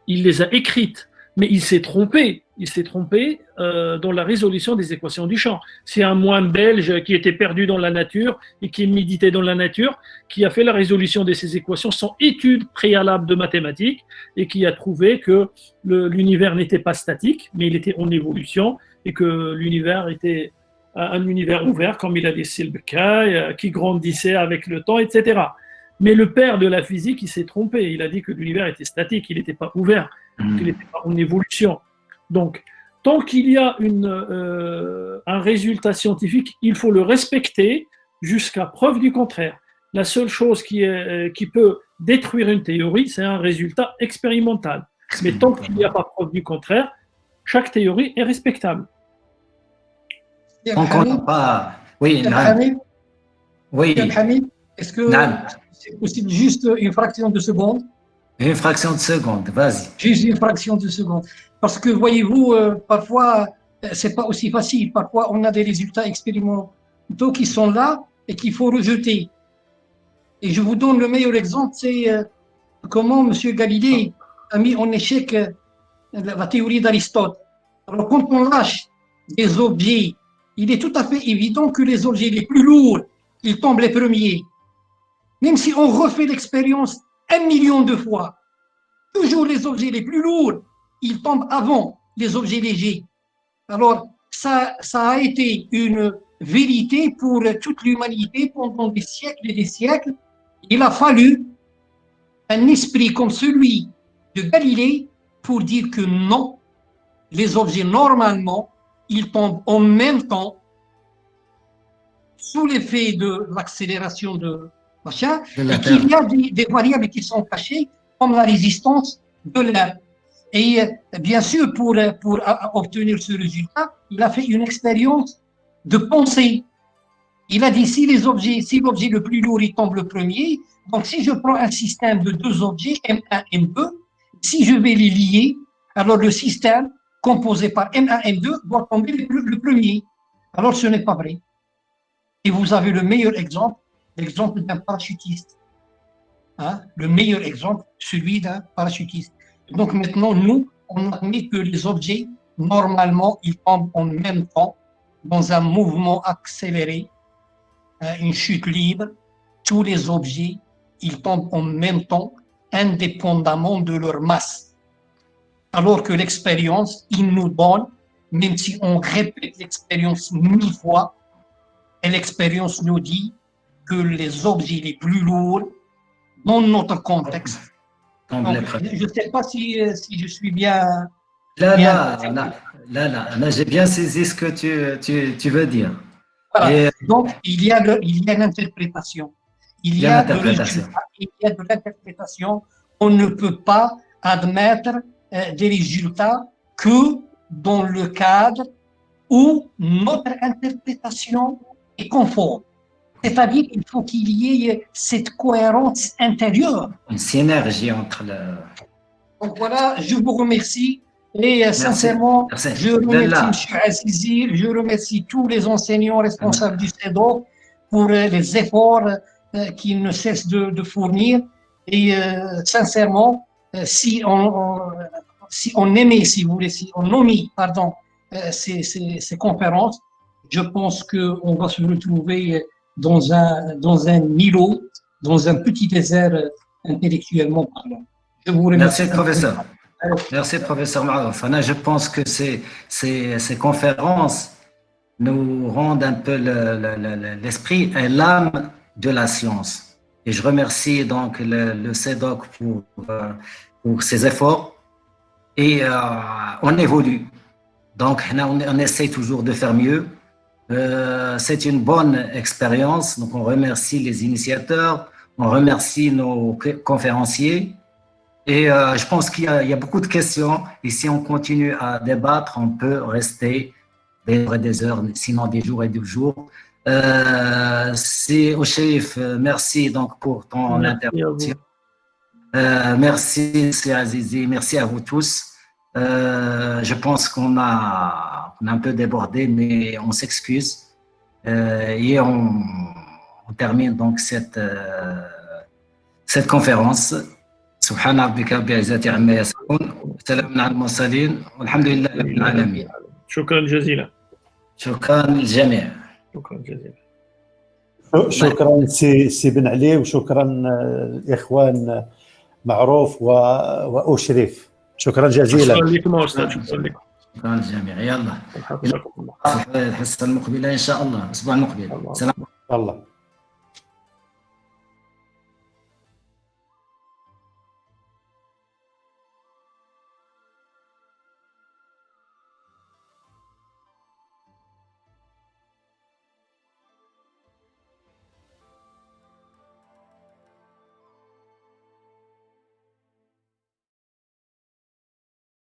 Il les a écrites, mais il s'est trompé. Il s'est trompé dans la résolution des équations du champ. C'est un moine belge qui était perdu dans la nature et qui méditait dans la nature, qui a fait la résolution de ces équations sans étude préalable de mathématiques et qui a trouvé que l'univers n'était pas statique, mais il était en évolution et que l'univers était un univers ouvert, comme il a dit Silbekai, qui grandissait avec le temps, etc. Mais le père de la physique, il s'est trompé. Il a dit que l'univers était statique, il n'était pas ouvert, qu'il n'était pas en évolution. Donc, tant qu'il y a un résultat scientifique, il faut le respecter jusqu'à preuve du contraire. La seule chose qui peut détruire une théorie, c'est un résultat expérimental. Mais tant qu'il n'y a pas preuve du contraire, chaque théorie est respectable. Donc, on n'a pas... Oui, oui. Est-ce que c'est possible juste une fraction de seconde? Une fraction de seconde, vas-y. Juste une fraction de seconde. Parce que, voyez-vous, parfois, c'est pas aussi facile. Parfois, on a des résultats expérimentaux qui sont là et qu'il faut rejeter. Et je vous donne le meilleur exemple, c'est comment M. Galilée a mis en échec la théorie d'Aristote. Alors, quand on lâche des objets, il est tout à fait évident que les objets les plus lourds, ils tombent les premiers. même si on refait l'expérience 1 million de fois, toujours les objets les plus lourds, ils tombent avant les objets légers. Alors, ça a été une vérité pour toute l'humanité pendant des siècles et des siècles. Il a fallu un esprit comme celui de Galilée pour dire que non, les objets, normalement, ils tombent en même temps sous l'effet de l'accélération de machin, et qu'il y a des variables qui sont cachées, comme la résistance de l'air. Et bien sûr, pour obtenir ce résultat, il a fait une expérience de pensée. Il a dit, si l'objet le plus lourd, il tombe le premier, donc si je prends un système de 2 objets, M1, M2, si je vais les lier, alors le système composé par M1, M2 doit tomber le premier. Alors ce n'est pas vrai. Et vous avez le meilleur exemple, l'exemple d'un parachutiste. Hein? Le meilleur exemple, celui d'un parachutiste. Donc maintenant, nous, on admet que les objets, normalement, ils tombent en même temps, dans un mouvement accéléré, une chute libre. Tous les objets, ils tombent en même temps, indépendamment de leur masse. Alors que l'expérience, il nous donne, même si on répète l'expérience 1000 fois, et l'expérience nous dit que les objets les plus lourds, dans notre contexte, donc, je ne sais pas si je suis bien... Là, j'ai bien saisi ce que tu veux dire. Voilà. Et donc, il y a l'interprétation. Il y a de l'interprétation. On ne peut pas admettre des résultats que dans le cadre où notre interprétation est conforme. C'est-à-dire qu'il faut qu'il y ait cette cohérence intérieure. Une synergie entre le... Donc voilà, je vous remercie. Et sincèrement, je remercie M. Azizi, je remercie tous les enseignants responsables du CEDOC pour les efforts qu'ils ne cessent de fournir. Et sincèrement, si on aimait, si vous voulez, si on nommait, pardon, ces conférences, je pense qu'on va se retrouver dans un îlot, dans un petit désert intellectuellement parlant. Je vous remercie. Merci, professeur. Merci, professeur Marouf. Je pense que ces conférences nous rendent un peu l'esprit et l'âme de la science. Et je remercie donc le CEDOC pour ses efforts. Et on évolue. Donc, on essaie toujours de faire mieux. C'est une bonne expérience. Donc, on remercie les initiateurs, on remercie nos conférenciers. Et je pense qu'il y a beaucoup de questions. Et si on continue à débattre, on peut rester des heures, sinon des jours et des jours. C'est au chef, merci donc pour ton intervention. Merci, c'est Azizi. Merci à vous tous. Je pense qu'on a un peu débordé, mais on s'excuse. Et on termine donc cette conférence. سبحان ربك رب العزة عما يصفون وسلام على المرسلين والحمد لله رب العالمين. شكرا جزيلا. شكرا للجميع. شكرا جزيلا. شكرا سي بن علي وشكرا الاخوان معروف واشرف. شكرا جزيلا. شكرا لكم استاذ. شكرا لكم. شكرا للجميع. يلا الحصه المقبله ان شاء الله الاسبوع المقبل. سلام. الله.